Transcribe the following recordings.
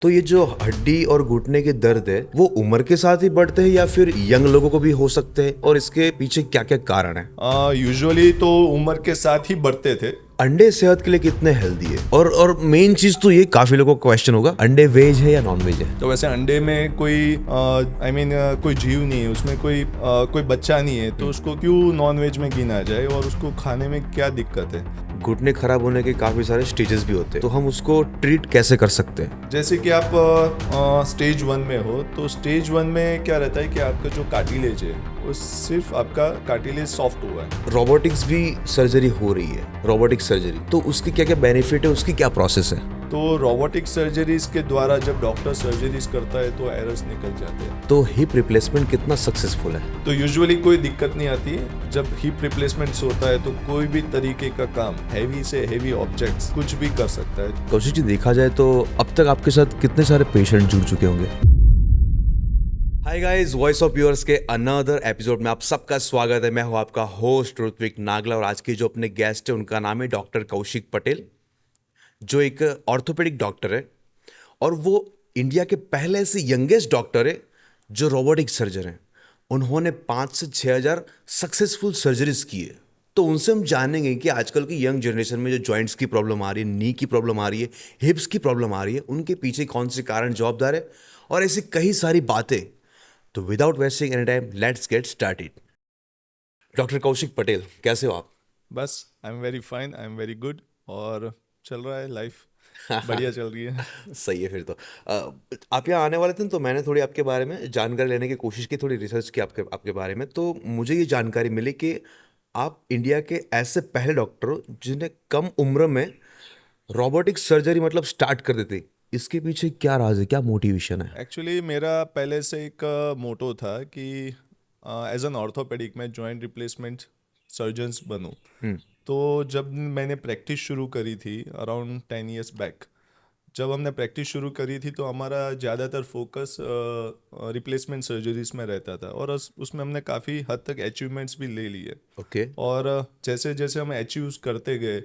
तो ये जो हड्डी और घुटने के दर्द है वो उम्र के साथ ही बढ़ते हैं या फिर यंग लोगों को भी हो सकते हैं, और इसके पीछे क्या क्या कारण है? यूजुअली तो उम्र के साथ ही बढ़ते थे। अंडे सेहत के लिए कितने हेल्दी है? और मेन चीज तो ये काफी लोगों को क्वेश्चन होगा, अंडे वेज है या नॉन वेज है? तो वैसे अंडे में कोई कोई जीव नहीं है, उसमें कोई बच्चा नहीं है, तो उसको क्यों नॉन वेज में गिना जाए और उसको खाने में क्या दिक्कत है? घुटने खराब होने के काफी सारे स्टेजेस भी होते हैं, तो हम उसको ट्रीट कैसे कर सकते हैं? जैसे कि आप स्टेज 1 में हो, तो स्टेज 1 में क्या रहता है कि आपका जो कार्टिलेज है वो सिर्फ आपका कार्टिलेज सॉफ्ट हुआ है। रोबोटिक्स भी सर्जरी हो रही है, रोबोटिक सर्जरी, तो उसकी क्या क्या बेनिफिट है, उसकी क्या प्रोसेस है? तो रोबोटिक सर्जरीज के द्वारा जब डॉक्टर सर्जरीज करता है तो एरर्स निकल जाते हैं। तो हिप रिप्लेसमेंट कितना सक्सेसफुल है? तो यूजुअली कोई दिक्कत नहीं आती है। जब हिप रिप्लेसमेंट्स होता है तो कोई भी तरीके का काम, हैवी से हैवी ऑब्जेक्ट्स, कुछ भी कर सकता है। कौशिक जी, देखा जाए तो अब तक आपके साथ कितने सारे पेशेंट जुड़ चुके होंगे? Hi guys, voice of viewers के अनदर एपिसोड में आप सबका स्वागत है। मैं हूं आपका होस्ट ऋत्विक नागला, और आज के जो अपने गेस्ट है उनका नाम है डॉक्टर कौशिक पटेल, जो एक ऑर्थोपेडिक डॉक्टर है, और वो इंडिया के पहले से यंगेस्ट डॉक्टर है जो रोबोटिक सर्जन है। उन्होंने 5 से 6 हज़ार सक्सेसफुल सर्जरीज की है। तो उनसे हम जानेंगे कि आजकल की यंग जनरेशन में जो जॉइंट्स की प्रॉब्लम आ रही है, नी की प्रॉब्लम आ रही है, हिप्स की प्रॉब्लम आ रही है, उनके पीछे कौन से कारण जवाबदार है, और ऐसी कई सारी बातें। तो without wasting any time, let's get started. Doctor Kaushik Patel, कैसे हो आप? बस I am very fine, I am very good, और चल रहा है लाइफ, बढ़िया चल रही है। सही है फिर तो। आप यहाँ आने वाले थे तो मैंने थोड़ी आपके बारे में जानकारी लेने की कोशिश की, थोड़ी रिसर्च की आपके आपके बारे में, तो मुझे ये जानकारी मिली कि आप इंडिया के ऐसे पहले डॉक्टर हो जिन्हें कम उम्र में रोबोटिक सर्जरी मतलब स्टार्ट कर देते। इसके पीछे क्या राज है, क्या मोटिवेशन है? एक्चुअली मेरा पहले से एक मोटो था कि एज एन ऑर्थोपेडिक मैं जॉइंट रिप्लेसमेंट सर्जन्स बनूं। हम्म। तो जब मैंने प्रैक्टिस शुरू करी थी अराउंड 10 years बैक, जब हमने प्रैक्टिस शुरू करी थी तो हमारा ज़्यादातर फोकस रिप्लेसमेंट सर्जरीज में रहता था, और उसमें हमने काफ़ी हद तक अचीवमेंट्स भी ले लिए। ओके। और जैसे जैसे हम अचीव करते गए,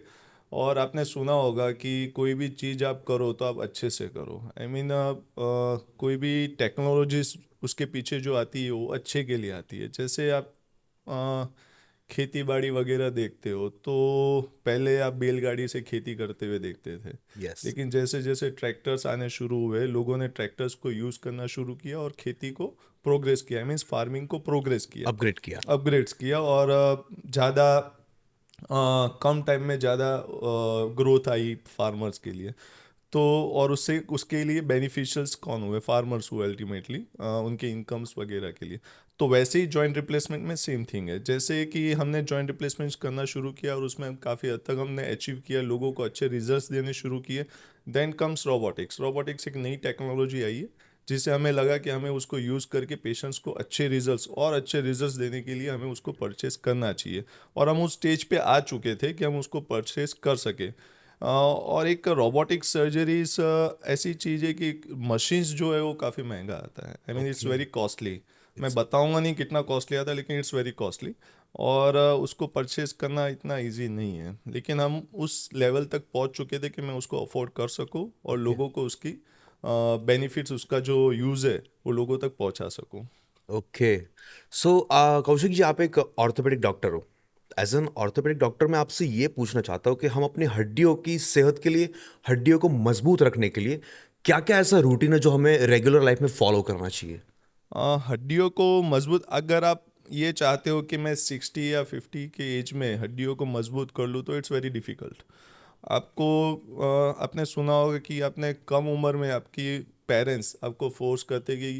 और आपने सुना होगा कि कोई भी चीज़ आप करो तो आप अच्छे से करो। कोई भी टेक्नोलॉजी उसके पीछे जो आती है वो अच्छे के लिए आती है। जैसे आप खेती बाड़ी वगैरह देखते हो तो पहले आप बैलगाड़ी से खेती करते हुए देखते थे, यस। लेकिन जैसे जैसे ट्रैक्टर्स आने शुरू हुए, लोगों ने ट्रैक्टर्स को यूज़ करना शुरू किया और खेती को प्रोग्रेस किया, मीन्स फार्मिंग को प्रोग्रेस किया, अपग्रेड किया। अपग्रेड्स किया, और ज़्यादा कम टाइम में ज़्यादा ग्रोथ आई फार्मर्स के लिए। तो और उससे उसके लिए बेनिफिशियल्स कौन हुए? फार्मर्स हुए अल्टीमेटली, उनके इनकम्स वगैरह के लिए। तो वैसे ही जॉइंट रिप्लेसमेंट में सेम थिंग है। जैसे कि हमने जॉइंट रिप्लेसमेंट करना शुरू किया और उसमें काफ़ी हद तक हमने अचीव किया, लोगों को अच्छे रिजल्ट्स देने शुरू किए। Then comes robotics. रोबोटिक्स एक नई टेक्नोलॉजी आई है जिससे हमें लगा कि हमें उसको यूज़ करके पेशेंट्स को अच्छे रिजल्ट्स देने के लिए हमें उसको परचेस करना चाहिए। और हम उस स्टेज पे आ चुके थे कि हम उसको परचेस कर सके। और एक रोबोटिक सर्जरीज ऐसी चीज़ है कि मशीन्स जो है वो काफ़ी महंगा आता है। I mean it's okay. Very costly. मैं इट्स बताऊंगा नहीं कितना कॉस्टली आता है, लेकिन इट्स वेरी कॉस्टली। और उसको परचेस करना इतना इजी नहीं है, लेकिन हम उस लेवल तक पहुंच चुके थे कि मैं उसको अफोर्ड कर सकूं और ओके। लोगों को उसकी बेनिफिट्स, उसका जो यूज़ है वो लोगों तक पहुंचा सकूं। ओके। सो कौशिक जी, आप एक ऑर्थोपेडिक डॉक्टर हो। एज एन ऑर्थोपेडिक डॉक्टर मैं आपसे ये पूछना चाहता हूँ कि हम अपनी हड्डियों की सेहत के लिए, हड्डियों को मजबूत रखने के लिए क्या क्या ऐसा रूटीन है जो हमें रेगुलर लाइफ में फॉलो करना चाहिए? हड्डियों को मजबूत, अगर आप ये चाहते हो कि मैं 60 या 50 के एज में हड्डियों को मजबूत कर लूँ, तो इट्स वेरी डिफ़िकल्ट। आपको आपने सुना होगा कि आपने कम उम्र में आपकी पेरेंट्स आपको फोर्स करते कि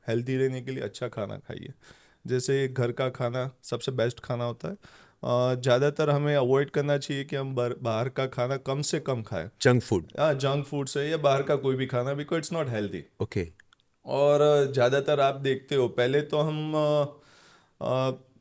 हेल्दी रहने के लिए अच्छा खाना खाइए। जैसे घर का खाना सबसे बेस्ट खाना होता है। ज़्यादातर हमें अवॉइड करना चाहिए कि हम बाहर का खाना कम से कम खाएं। Junk food. जंक फूड से या बाहर का कोई भी खाना, because it's not healthy. Okay. और ज़्यादातर आप देखते हो, पहले तो हम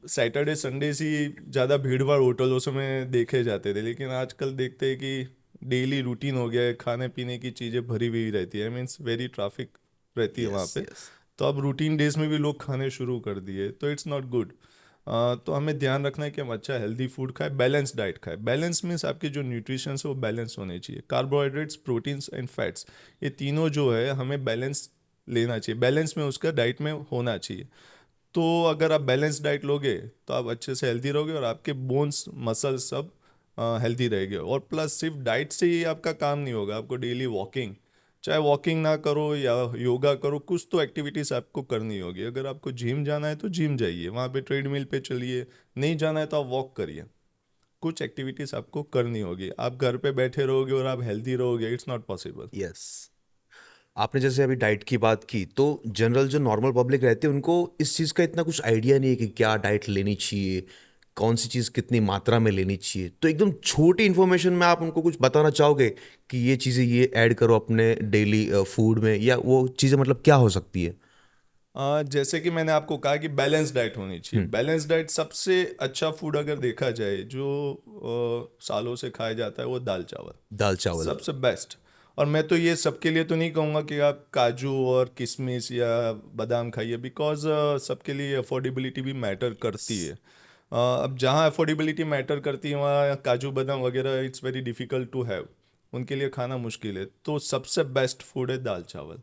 सैटरडे संडे ही ज़्यादा भीड़ भाड़ होटलों से में देखे जाते थे, लेकिन आजकल देखते हैं कि डेली रूटीन हो गया है, खाने पीने की चीज़ें भरी हुई रहती है, मीन्स वेरी ट्रैफिक रहती है यस वहाँ पे। यस। तो अब रूटीन डेज में भी लोग खाने शुरू कर दिए, तो इट्स नॉट गुड। तो हमें ध्यान रखना है कि हम अच्छा हेल्दी फूड खाएं, बैलेंस डाइट खाएं। बैलेंस मीन्स आपके जो न्यूट्रिशन है वो बैलेंस होने चाहिए। कार्बोहाइड्रेट्स, प्रोटीन्स एंड फैट्स, ये तीनों जो है हमें बैलेंस लेना चाहिए, बैलेंस में उसका डाइट में होना चाहिए। तो अगर आप बैलेंस डाइट लोगे तो आप अच्छे से हेल्दी रहोगे और आपके बोन्स, मसल्स सब हेल्दी रहेंगे। और प्लस सिर्फ डाइट से ही आपका काम नहीं होगा, आपको डेली वॉकिंग, चाहे वॉकिंग ना करो या योगा करो, कुछ तो एक्टिविटीज़ आपको करनी होगी। अगर आपको जिम जाना है तो जिम जाइए, वहाँ पे ट्रेडमिल पे चलिए। नहीं जाना है तो आप वॉक करिए। कुछ एक्टिविटीज़ आपको करनी होगी। आप घर पे बैठे रहोगे और आप हेल्दी रहोगे, इट्स नॉट पॉसिबल। यस। आपने जैसे अभी डाइट की बात की, तो जनरल जो नॉर्मल पब्लिक रहती है उनको इस चीज़ का इतना कुछ आइडिया नहीं है कि क्या डाइट लेनी चाहिए, कौन सी चीज़ कितनी मात्रा में लेनी चाहिए। तो एकदम छोटी इन्फॉर्मेशन में आप उनको कुछ बताना चाहोगे कि ये चीज़ें ये ऐड करो अपने डेली फूड में, या वो चीज़ें मतलब क्या हो सकती है? जैसे कि मैंने आपको कहा कि बैलेंस डाइट होनी चाहिए। हम्म। बैलेंस डाइट सबसे अच्छा फूड अगर देखा जाए जो सालों से खाया जाता है, वो दाल चावल दाल चावल। सबसे बेस्ट। और मैं तो ये सबके लिए तो नहीं कहूँगा कि आप काजू और किशमिश या बादाम खाइए, बिकॉज सबके लिए अफोर्डेबिलिटी भी मैटर करती है। अब जहाँ अफोर्डेबिलिटी मैटर करती है वहाँ काजू बादाम वगैरह it's very difficult to have, उनके लिए खाना मुश्किल है। तो सबसे बेस्ट फूड है दाल चावल।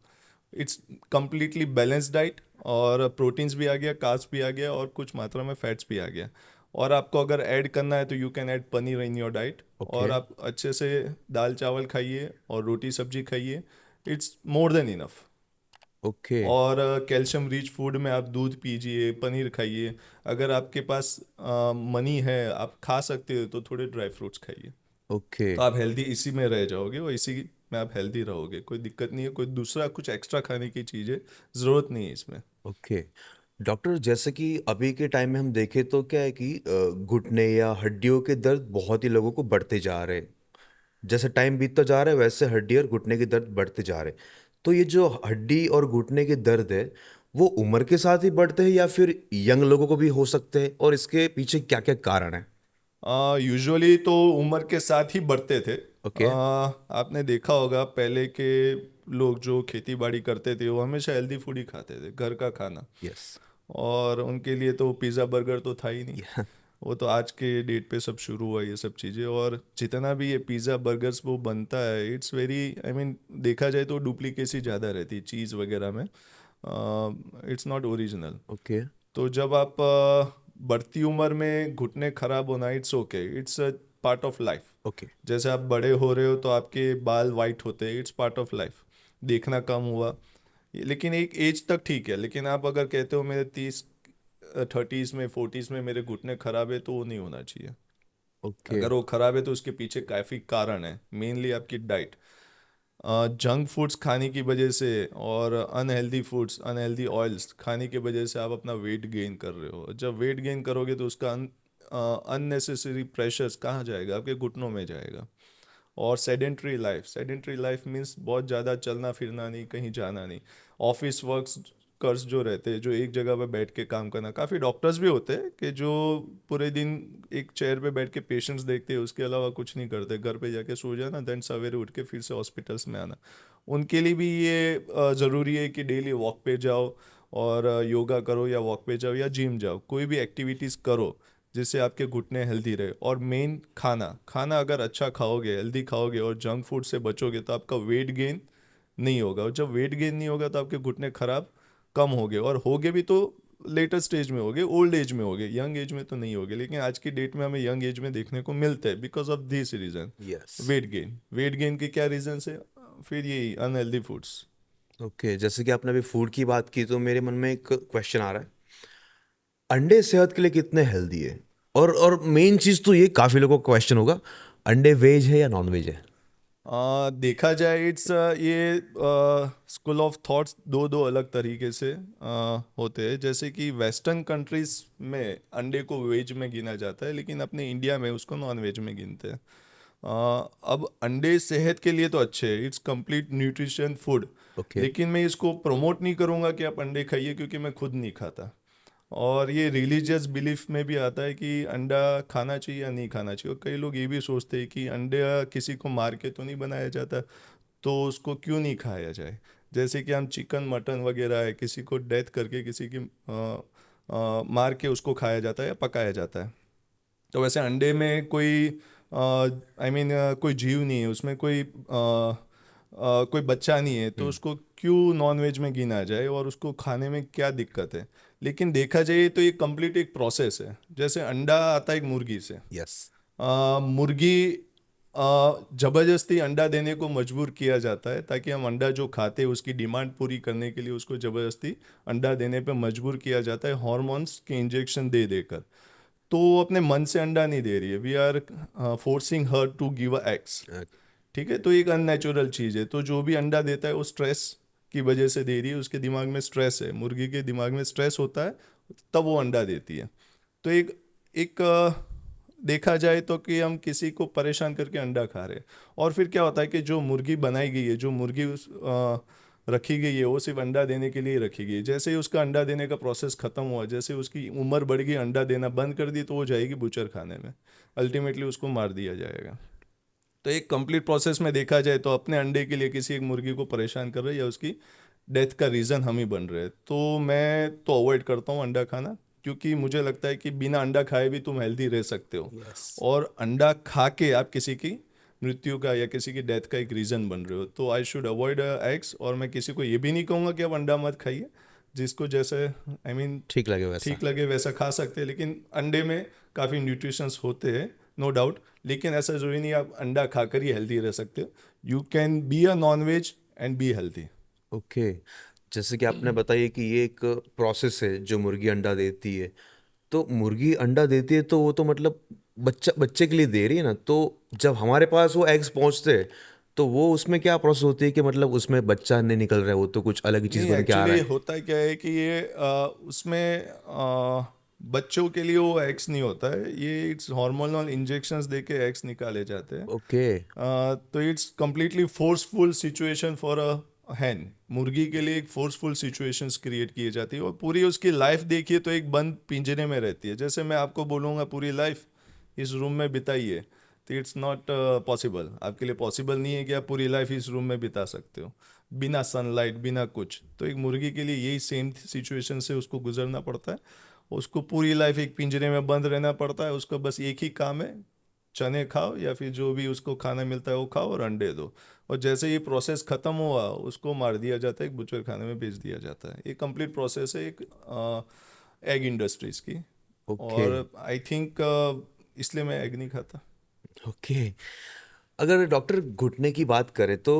इट्स कंप्लीटली बैलेंस डाइट, और प्रोटीन्स भी आ गया, कार्ब्स भी आ गया, और कुछ मात्रा में फैट्स भी आ गया। और आपको अगर ऐड करना है तो you can add paneer in your diet. और ओके। आप अच्छे से दाल चावल खाइए और रोटी सब्जी खाइए, it's more than enough. Okay. और कैल्शियम रिच फूड में आप दूध पीजिए, पनीर खाइए। अगर आपके पास मनी है, आप खा सकते हो, तो थोड़े ड्राई फ्रूट्स खाइए। ओके। तो आप हेल्दी इसी में रह जाओगे और इसी में आप हेल्दी रहोगे। कोई दिक्कत नहीं है, कोई दूसरा कुछ एक्स्ट्रा खाने की चीज़ें ज़रूरत नहीं है इसमें। ओके। डॉक्टर, जैसे कि अभी के टाइम में हम देखें तो क्या है कि घुटने या हड्डियों के दर्द बहुत ही लोगों को बढ़ते जा रहे हैं। जैसे टाइम बीतता जा रहा है वैसे हड्डी और घुटने के दर्द बढ़ते जा रहे हैं। तो ये जो हड्डी और घुटने के दर्द है, वो उम्र के साथ ही बढ़ते हैं या फिर यंग लोगों को भी हो सकते हैं, और इसके पीछे क्या क्या कारण है? यूजुअली तो उम्र के साथ ही बढ़ते थे। ओके। आपने देखा होगा पहले के लोग जो खेती बाड़ी करते थे वो हमेशा हेल्दी फूड ही खाते थे, घर का खाना। यस। और उनके लिए तो पिज़्ज़ा बर्गर तो था ही नहीं। वो तो आज के डेट पे सब शुरू हुआ ये सब चीज़ें। और जितना भी ये पिज़्ज़ा बर्गर्स वो बनता है, इट्स वेरी, आई मीन देखा जाए तो डुप्लीकेसी ज़्यादा रहती है चीज़ वगैरह में। It's not original. ओके। तो जब आप बढ़ती उम्र में घुटने खराब होना, it's okay, it's a part of life. Okay. जैसे आप बड़े हो रहे हो तो आपके बाल वाइट होते हैं, इट्स पार्ट ऑफ लाइफ। देखना कम हुआ, लेकिन एक एज तक ठीक है। लेकिन आप अगर कहते हो मेरे 30s में, 40s में मेरे घुटने खराब है, तो वो नहीं होना चाहिए। ओके। अगर वो खराब है तो उसके पीछे काफ़ी कारण है, मेनली आपकी डाइट। जंक फूड्स खाने की वजह से और अनहेल्दी फूड्स, अनहेल्दी ऑयल्स खाने की वजह से आप अपना वेट गेन कर रहे हो। जब वेट गेन करोगे तो उसका अननेसेसरी प्रेशर्स कहाँ जाएगा? आपके घुटनों में जाएगा। और sedentary life, sedentary life means बहुत ज़्यादा चलना फिरना नहीं, कहीं जाना नहीं। ऑफिस वर्कर्स जो रहते हैं, जो एक जगह पर बैठ के काम करना, काफ़ी डॉक्टर्स भी होते हैं कि जो पूरे दिन एक चेयर पे बैठ के पेशेंट्स देखते हैं, उसके अलावा कुछ नहीं करते, घर पे जाके सो जाना, देन सवेरे उठ के फिर से हॉस्पिटल्स में आना। उनके लिए भी ये ज़रूरी है कि डेली वॉक पे जाओ, और योगा करो या वॉक पे जाओ या जिम जाओ, कोई भी एक्टिविटीज़ करो जिससे आपके घुटने हेल्दी रहे। और मेन खाना, खाना अगर अच्छा खाओगे, हेल्दी खाओगे और जंक फूड से बचोगे तो आपका वेट गेन नहीं होगा। और जब वेट गेन नहीं होगा तो आपके घुटने खराब कम होगे, और होगे भी तो लेटर स्टेज में होगे, ओल्ड एज में होगे, यंग एज में तो नहीं होगे। लेकिन आज की डेट में हमें यंग एज में देखने को मिलता है because of this reason. Yes. Weight gain, weight gain के क्या रीजन है? फिर यही अनहेल्दी फूड्स। ओके, जैसे कि आपने अभी फूड की बात की तो मेरे मन में एक क्वेश्चन आ रहा है। अंडे सेहत के लिए कितने हेल्दी है? और मेन चीज़ तो ये काफ़ी लोगों का क्वेश्चन होगा, अंडे वेज है या नॉन वेज है? देखा जाए इट्स ये स्कूल ऑफ थॉट्स दो दो अलग तरीके से होते हैं। जैसे कि वेस्टर्न कंट्रीज में अंडे को वेज में गिना जाता है, लेकिन अपने इंडिया में उसको नॉन वेज में गिनते हैं। अब अंडे सेहत के लिए तो अच्छे हैं, it's complete nutrition food. Okay. लेकिन मैं इसको प्रमोट नहीं करूँगा कि आप अंडे खाइए, क्योंकि मैं खुद नहीं खाता। और ये रिलीजियस बिलीफ में भी आता है कि अंडा खाना चाहिए या नहीं खाना चाहिए। और कई लोग ये भी सोचते हैं कि अंडा किसी को मार के तो नहीं बनाया जाता, तो उसको क्यों नहीं खाया जाए। जैसे कि हम चिकन मटन वगैरह है, किसी को डेथ करके किसी की मार के उसको खाया जाता है या पकाया जाता है। तो वैसे अंडे में कोई कोई जीव नहीं है, उसमें कोई बच्चा नहीं है, तो उसको क्यों नॉन वेज में गिना जाए और उसको खाने में क्या दिक्कत है। लेकिन देखा जाए तो ये कंप्लीट एक प्रोसेस है। जैसे अंडा आता है एक मुर्गी से, यस। मुर्गी जबरदस्ती अंडा देने को मजबूर किया जाता है, ताकि हम अंडा जो खाते हैं उसकी डिमांड पूरी करने के लिए उसको जबरदस्ती अंडा देने पे मजबूर किया जाता है, हॉर्मोन्स के इंजेक्शन दे देकर। तो वो अपने मन से अंडा नहीं दे रही है, we are forcing her to give a eggs. ठीक है, तो एक अननेचुरल चीज़ है। तो जो भी अंडा देता है वो स्ट्रेस की वजह से दे रही है, उसके दिमाग में स्ट्रेस है, मुर्गी के दिमाग में स्ट्रेस होता है, तब वो अंडा देती है। तो एक एक देखा जाए तो कि हम किसी को परेशान करके अंडा खा रहे हैं। और फिर क्या होता है कि जो मुर्गी बनाई गई है, जो मुर्गी रखी गई है, वो सिर्फ अंडा देने के लिए रखी गई है। जैसे ही उसका अंडा देने का प्रोसेस खत्म हुआ, जैसे उसकी उम्र बढ़ गई, अंडा देना बंद कर दी, तो वो जाएगी बूचर खाने में, अल्टीमेटली उसको मार दिया जाएगा। तो एक कंप्लीट प्रोसेस में देखा जाए तो अपने अंडे के लिए किसी एक मुर्गी को परेशान कर रहे हैं या उसकी डेथ का रीज़न हम ही बन रहे हैं। तो मैं तो अवॉइड करता हूँ अंडा खाना, क्योंकि मुझे लगता है कि बिना अंडा खाए भी तुम हेल्दी रह सकते हो, यस। और अंडा खा के आप किसी की मृत्यु का या किसी की डेथ का एक रीज़न बन रहे हो। तो आई शुड अवॉइड एग्स। और मैं किसी को ये भी नहीं कहूँगा कि आप अंडा मत खाइए, जिसको जैसे ठीक लगे वैसा। ठीक लगे वैसा खा सकते हैं। लेकिन अंडे में काफ़ी न्यूट्रिशंस होते हैं, नो डाउट। लेकिन ऐसा ज़रूरी नहीं आप अंडा खाकर ही हेल्दी रह सकते हो। You can be a non veg and be healthy. Okay. जैसे कि आपने बताया कि ये एक प्रोसेस है जो मुर्गी अंडा देती है, तो मुर्गी अंडा देती है तो वो तो मतलब बच्चा बच्चे के लिए दे रही है ना, तो जब हमारे पास वो एग्स पहुंचते हैं तो वो उसमें क्या प्रोसेस होती है कि मतलब उसमें बच्चा नहीं निकल रहा है, वो तो कुछ अलग ही चीज़ नहीं, बन के आ रहा एक्चुअली है। होता क्या है कि ये उसमें बच्चों के लिए वो एग्स नहीं होता है, ये इट्स हार्मोनल इंजेक्शंस दे के एग्स निकाले जाते हैं। ओके। तो it's completely forceful situation for a hen. मुर्गी के लिए एक फोर्सफुल सिचुएशंस क्रिएट किए जाती है, और पूरी उसकी लाइफ देखिए तो एक बंद पिंजरे में रहती है। जैसे मैं आपको बोलूँगा पूरी लाइफ इस रूम में बिताइए, तो इट्स नॉट पॉसिबल, आपके लिए पॉसिबल नहीं है कि आप पूरी लाइफ इस रूम में बिता सकते हो बिना सनलाइट, बिना कुछ। तो एक मुर्गी के लिए यही सेम सिचुएशन से उसको गुजरना पड़ता है। उसको पूरी लाइफ एक पिंजरे में बंद रहना पड़ता है। उसका बस एक ही काम है, चने खाओ या फिर जो भी उसको खाना मिलता है वो खाओ और अंडे दो। और जैसे ये प्रोसेस खत्म हुआ, उसको मार दिया जाता है, एक बुचर खाने में भेज दिया जाता है। ये कंप्लीट प्रोसेस है एक एग इंडस्ट्रीज की। ओके। और आई थिंक इसलिए मैं एग नहीं खाता। ओके। अगर डॉक्टर घुटने की बात करें तो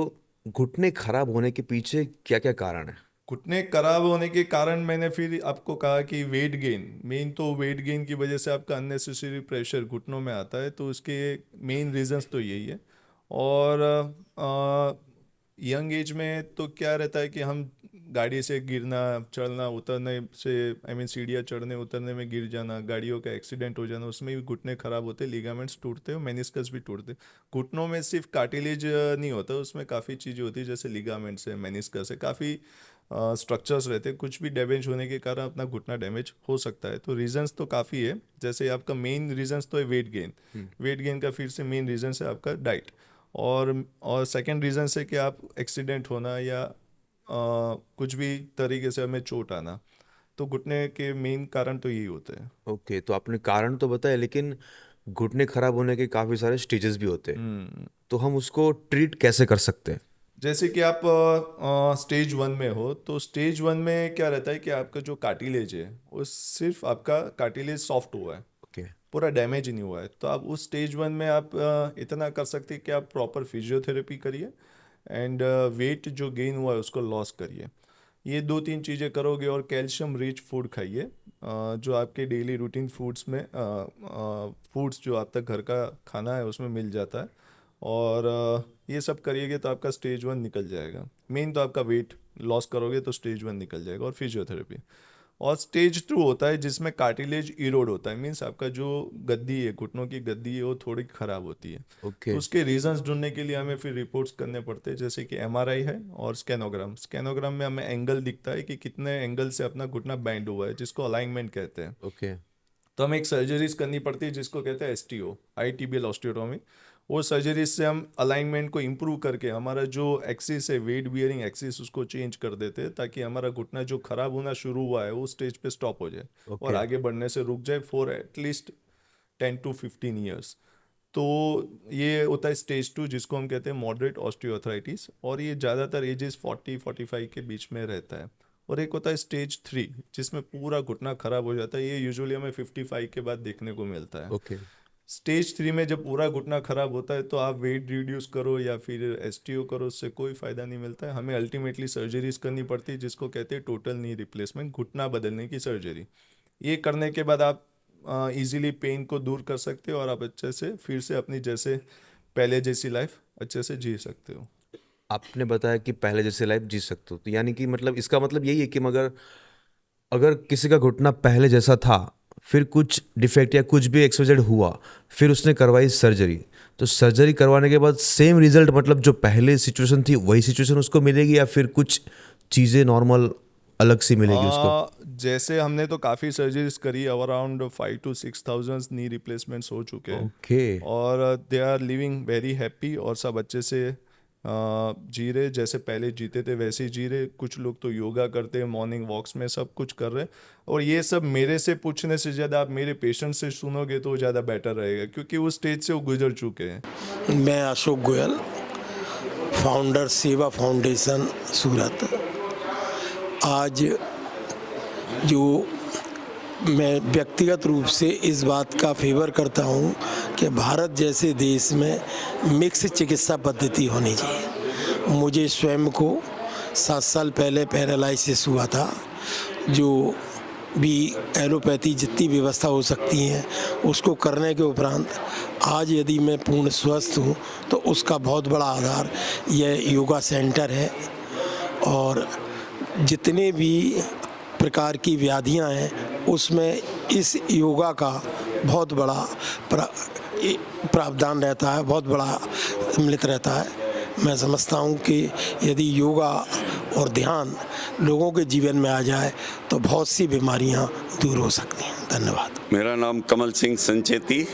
घुटने खराब होने के पीछे क्या क्या कारण है? घुटने खराब होने के कारण मैंने फिर आपको कहा कि वेट गेन, मेन तो वेट गेन की वजह से आपका अननेसेसरी प्रेशर घुटनों में आता है, तो उसके मेन रीजंस तो यही है। और यंग एज में तो क्या रहता है कि हम गाड़ी से गिरना, चढ़ना उतरने से, सीढ़ियाँ चढ़ने उतरने में गिर जाना, गाड़ियों का एक्सीडेंट हो जाना, उसमें भी घुटने खराब होते, लिगामेंट्स टूटते हैं, मेनिस्कस भी टूटते। घुटनों में सिर्फ कार्टिलेज नहीं होता, उसमें काफ़ी चीज़ें होती है, जैसे लिगामेंट्स है, मेनिस्कस है, काफ़ी स्ट्रक्चर्स रहते हैं। कुछ भी डैमेज होने के कारण अपना घुटना डैमेज हो सकता है। तो रीजंस तो काफ़ी है। जैसे आपका मेन रीजंस तो है वेट गेन। वेट गेन का फिर से मेन रीजन है आपका डाइट। और सेकंड रीजन है कि आप एक्सीडेंट होना या कुछ भी तरीके से हमें चोट आना। तो घुटने के मेन कारण तो यही होते हैं। ओके, तो आपने कारण तो बताया, लेकिन घुटने खराब होने के काफी सारे स्टेजेस भी होते हैं, हम्म। तो हम उसको ट्रीट कैसे कर सकते हैं? जैसे कि आप स्टेज वन में हो, तो स्टेज वन में क्या रहता है कि आपका जो कार्टिलेज है वो सिर्फ आपका कार्टिलेज सॉफ्ट हुआ है, ओके। पूरा डैमेज नहीं हुआ है। तो आप उस स्टेज वन में आप इतना कर सकते हैं कि आप प्रॉपर फिजियोथेरेपी करिए एंड वेट जो गेन हुआ है उसको लॉस करिए। ये दो तीन चीज़ें करोगे, और कैल्शियम रिच फूड खाइए, जो आपके डेली रूटीन फूड्स में फूड्स जो आप तक घर का खाना है उसमें मिल जाता है। और ये सब करिएगा तो आपका स्टेज वन निकल जाएगा। मेन तो आपका वेट लॉस करोगे तो स्टेज वन निकल जाएगा, और फिजियोथेरेपी। और स्टेज टू होता है जिसमें कार्टिलेज इरोड होता है, मीन्स आपका जो गद्दी है, घुटनों की गद्दी है, वो थोड़ी ख़राब होती है। तो ओके। उसके रीजंस ढूंढने के लिए हमें फिर रिपोर्ट्स करने पड़ते हैं, जैसे कि एमआरआई है और स्कैनोग्राम। स्कैनोग्राम में हमें एंगल दिखता है कि कितने एंगल से अपना घुटना बैंड हुआ है, जिसको अलाइनमेंट कहते हैं। ओके। तो हमें एक सर्जरीज करनी पड़ती है जिसको कहते हैं एसटीओ, आई टीबियल ऑस्टियोटोमी। वो सर्जरी से हम अलाइनमेंट को इम्प्रूव करके हमारा जो एक्सिस है, वेट बियरिंग एक्सिस, उसको चेंज कर देते हैं ताकि हमारा घुटना जो खराब होना शुरू हुआ है वो स्टेज पे स्टॉप हो जाए और ओके। आगे बढ़ने से रुक जाए फॉर एटलीस्ट 10 to 15 years। तो ये होता है स्टेज 2, जिसको हम कहते हैं मॉडरेट ऑस्टियोआर्थराइटिस, और ये ज़्यादातर एजेस 40-45 के बीच में रहता है। और एक होता है स्टेज 3, जिसमें पूरा घुटना खराब हो जाता है। ये यूजुअली हमें 55 के बाद देखने को मिलता है। ओके। स्टेज 3 में जब पूरा घुटना खराब होता है तो आप वेट रिड्यूस करो या फिर एसटीओ करो, उससे कोई फ़ायदा नहीं मिलता है। हमें अल्टीमेटली सर्जरीज करनी पड़ती है, जिसको कहते हैं टोटल नी रिप्लेसमेंट, घुटना बदलने की सर्जरी। ये करने के बाद आप इजीली पेन को दूर कर सकते हो और आप अच्छे से फिर से अपनी जैसे पहले जैसी लाइफ अच्छे से जी सकते हो। आपने बताया कि पहले जैसे लाइफ जी सकते हो, तो यानी कि मतलब इसका मतलब यही है कि मगर अगर किसी का घुटना पहले जैसा था, फिर कुछ डिफेक्ट या कुछ भी एक्सवाइजेड हुआ, फिर उसने करवाई सर्जरी, तो सर्जरी करवाने के बाद सेम रिजल्ट, मतलब जो पहले सिचुएशन थी वही सिचुएशन उसको मिलेगी, या फिर कुछ चीज़ें नॉर्मल अलग सी मिलेगी उसको? जैसे हमने तो काफ़ी सर्जरीज करी, around 5 to 6 thousand knee replacements हो चुके हैं ओके। और they are living very happy और सब अच्छे से जी रहे, जैसे पहले जीते थे वैसे ही जी रहे। कुछ लोग तो योगा करते हैं, मॉर्निंग वॉक्स में सब कुछ कर रहे हैं। और ये सब मेरे से पूछने से ज़्यादा आप मेरे पेशेंट से सुनोगे तो ज़्यादा बेटर रहेगा, क्योंकि उस स्टेज से वो गुजर चुके हैं। मैं अशोक गोयल, फाउंडर सेवा फाउंडेशन सूरत। आज जो मैं व्यक्तिगत रूप से इस बात का फेवर करता हूँ कि भारत जैसे देश में मिक्स चिकित्सा पद्धति होनी चाहिए। मुझे स्वयं को 7 साल पहले पैरालिसिस हुआ था, जो भी एलोपैथी जितनी व्यवस्था हो सकती हैं उसको करने के उपरांत आज यदि मैं पूर्ण स्वस्थ हूँ तो उसका बहुत बड़ा आधार यह योगा सेंटर है। और जितने भी प्रकार की व्याधियां हैं उसमें इस योगा का बहुत बड़ा प्रावधान रहता है, बहुत बड़ा सम्मिलित रहता है। मैं समझता हूँ कि यदि योगा और ध्यान लोगों के जीवन में आ जाए तो बहुत सी बीमारियां दूर हो सकती हैं। धन्यवाद। मेरा नाम कमल सिंह संचेती।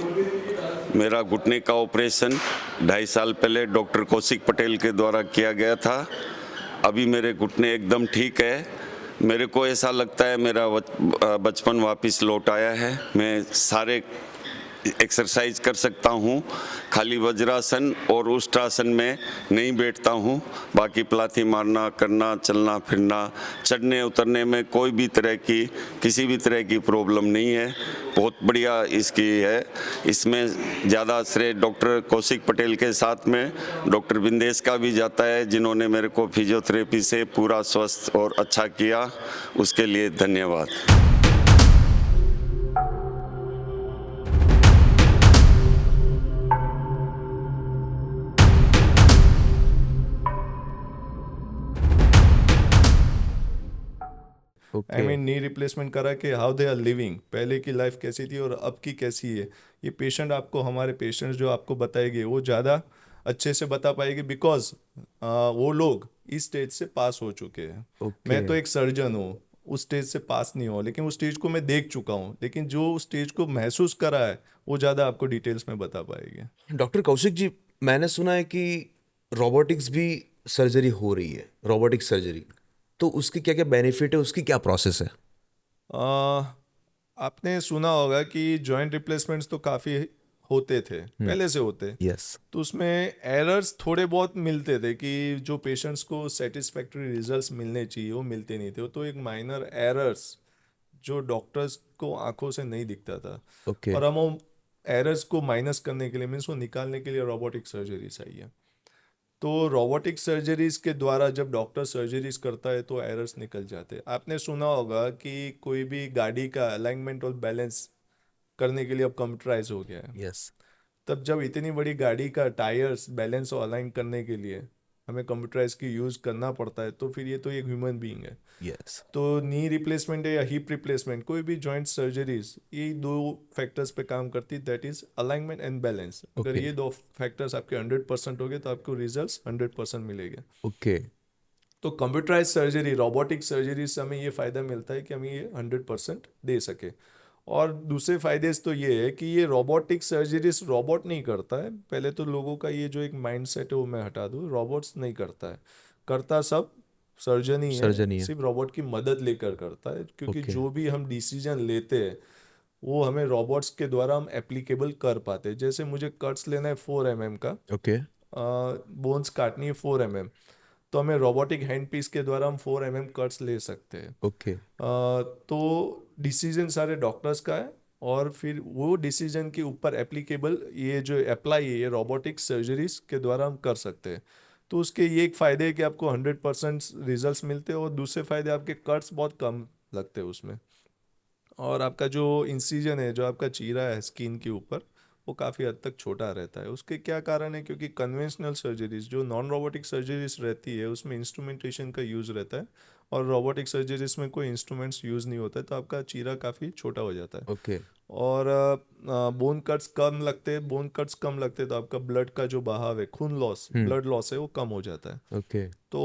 मेरा घुटने का ऑपरेशन 2.5 साल पहले डॉक्टर कौशिक पटेल के द्वारा किया गया था। अभी मेरे घुटने एकदम ठीक है। मेरे को ऐसा लगता है मेरा बचपन वापस लौट आया है। मैं सारे एक्सरसाइज कर सकता हूँ, खाली वज्रासन और उष्ट्रासन में नहीं बैठता हूँ। बाकी प्लाथी मारना, करना, चलना फिरना, चढ़ने उतरने में कोई भी तरह की किसी भी तरह की प्रॉब्लम नहीं है। बहुत बढ़िया इसकी है। इसमें ज़्यादा श्रेय डॉक्टर कौशिक पटेल के साथ में डॉक्टर बिंदेश का भी जाता है, जिन्होंने मेरे को फिजियोथेरेपी से पूरा स्वस्थ और अच्छा किया। उसके लिए धन्यवाद। आई मीन नी रिप्लेसमेंट करा के हाउ दे आर लिविंग, पहले की लाइफ कैसी थी और अब की कैसी है। ये पेशेंट आपको, हमारे पेशेंट जो आपको बताएंगे वो ज़्यादा अच्छे से बता पाएंगे, बिकॉज वो लोग इस स्टेज से पास हो चुके हैं। ओके। मैं तो एक सर्जन हूँ, उस स्टेज से पास नहीं हुआ, लेकिन उस स्टेज को मैं देख चुका हूँ। लेकिन जो उस स्टेज को महसूस करा है वो ज़्यादा आपको डिटेल्स में बता पाएंगे। डॉक्टर कौशिक जी, मैंने सुना है कि रोबोटिक्स भी सर्जरी हो रही है, रोबोटिक सर्जरी, तो उसकी क्या क्या बेनिफिट है, उसकी क्या प्रोसेस है? आपने सुना होगा कि जॉइंट रिप्लेसमेंट्स तो काफ़ी होते थे, पहले से होते। यस। तो उसमें एरर्स थोड़े बहुत मिलते थे कि जो पेशेंट्स को सेटिस्फैक्टरी रिजल्ट्स मिलने चाहिए वो मिलते नहीं थे। तो एक माइनर एरर्स जो डॉक्टर्स को आंखों से नहीं दिखता था, ओके। और हम वो एरर्स को माइनस करने के लिए, मीन्स वो निकालने के लिए रोबोटिक सर्जरीज आई है। तो रोबोटिक सर्जरीज के द्वारा जब डॉक्टर सर्जरीज करता है तो एरर्स निकल जाते हैं। आपने सुना होगा कि कोई भी गाड़ी का अलाइनमेंट और बैलेंस करने के लिए अब कंप्यूटराइज हो गया है। यस। तब जब इतनी बड़ी गाड़ी का टायर्स बैलेंस और अलाइन करने के लिए हमें कंप्यूटराइज की यूज़ करना पड़ता है, तो फिर ये तो एक ह्यूमन बीइंग है। यस। तो नी रिप्लेसमेंट है या हिप रिप्लेसमेंट, कोई भी जॉइंट सर्जरीज, ये 2 फैक्टर्स पे काम करती है, that is alignment and balance. अगर Okay. ये 2 फैक्टर्स आपके 100% हो गए तो आपको रिजल्ट्स 100% मिलेंगे। ओके। तो कंप्यूटराइज सर्जरी, रोबोटिक सर्जरी से हमें ये फ़ायदा मिलता है कि हमें ये 100% दे सके। और दूसरे फायदे तो ये है कि ये रोबोटिक सर्जरीज रोबोट नहीं करता है। पहले तो लोगों का ये जो एक माइंडसेट है वो मैं हटा दूँ, रोबोट्स नहीं करता है, करता सब सर्जन ही है, सर्जन ही है। सिर्फ रोबोट की मदद लेकर करता है, क्योंकि ओके। जो भी हम डिसीजन लेते हैं वो हमें रोबोट्स के द्वारा हम एप्लीकेबल कर पाते हैं। जैसे मुझे कट्स लेना है 4 mm का, ओके। बोन्स काटनी है 4 mm, तो हमें रोबोटिक हैंड पीस के द्वारा हम 4 mm कट्स ले सकते हैं। ओके। तो डिसीजन सारे डॉक्टर्स का है, और फिर वो डिसीजन के ऊपर एप्लीकेबल ये जो अप्लाई है ये रोबोटिक सर्जरीज के द्वारा हम कर सकते हैं। तो उसके ये एक फ़ायदे है कि आपको 100% रिजल्ट्स मिलते हैं, और दूसरे फ़ायदे आपके कट्स बहुत कम लगते हैं उसमें, और आपका जो इंसिजन है, जो आपका चीरा है स्किन के ऊपर, वो काफ़ी हद तक छोटा रहता है। उसके क्या कारण है, क्योंकि कन्वेंशनल सर्जरीज जो नॉन रोबोटिक सर्जरीज रहती है उसमें इंस्ट्रूमेंटेशन का यूज़ रहता है, और रोबोटिक सर्जरीज में कोई इंस्ट्रूमेंट्स यूज़ नहीं होता है, तो आपका चीरा काफ़ी छोटा हो जाता है। ओके। और बोन कट्स कम लगते हैं, बोन कट्स कम लगते हैं तो आपका ब्लड का जो बहाव है, खून लॉस, ब्लड लॉस है, वो कम हो जाता है। ओके। तो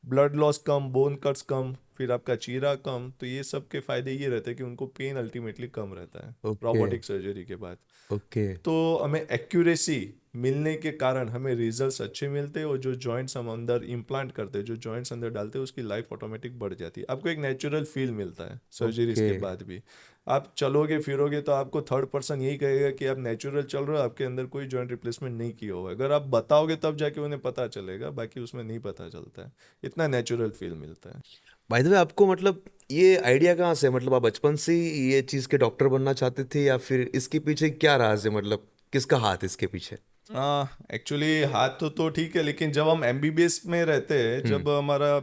ब्लड लॉस कम, बोन कट्स कम, फिर आपका चीरा कम, तो ये सब के फायदे ये रहते हैं कि उनको पेन अल्टीमेटली कम रहता है ओके। रोबोटिक सर्जरी के बाद। ओके। तो हमें एक्यूरेसी मिलने के कारण हमें रिजल्ट्स अच्छे मिलते हैं, और जो जॉइंट्स हम अंदर इम्प्लांट करते हैं, जो जॉइंट्स अंदर डालते हैं, उसकी लाइफ ऑटोमेटिक बढ़ जाती है। आपको एक नेचुरल फील मिलता है सर्जरीज के ओके। बाद भी। आप चलोगे फिरोगे तो आपको थर्ड पर्सन यही कहेगा कि आप नेचुरल चल रहे हो, आपके अंदर कोई जॉइंट रिप्लेसमेंट नहीं किया हुआ है। अगर आप बताओगे तब जाके उन्हें पता चलेगा, बाकी उसमें नहीं पता चलता है, इतना नेचुरल फील मिलता है। बाय द वे, आपको मतलब ये आइडिया कहाँ से, मतलब आप बचपन से ही ये चीज़ के डॉक्टर बनना चाहते थे, या फिर इसके पीछे क्या राज है, मतलब किसका हाथ इसके पीछे? हाँ, एक्चुअली हाथ तो ठीक है, लेकिन जब हम एमबीबीएस में रहते हैं, जब हमारा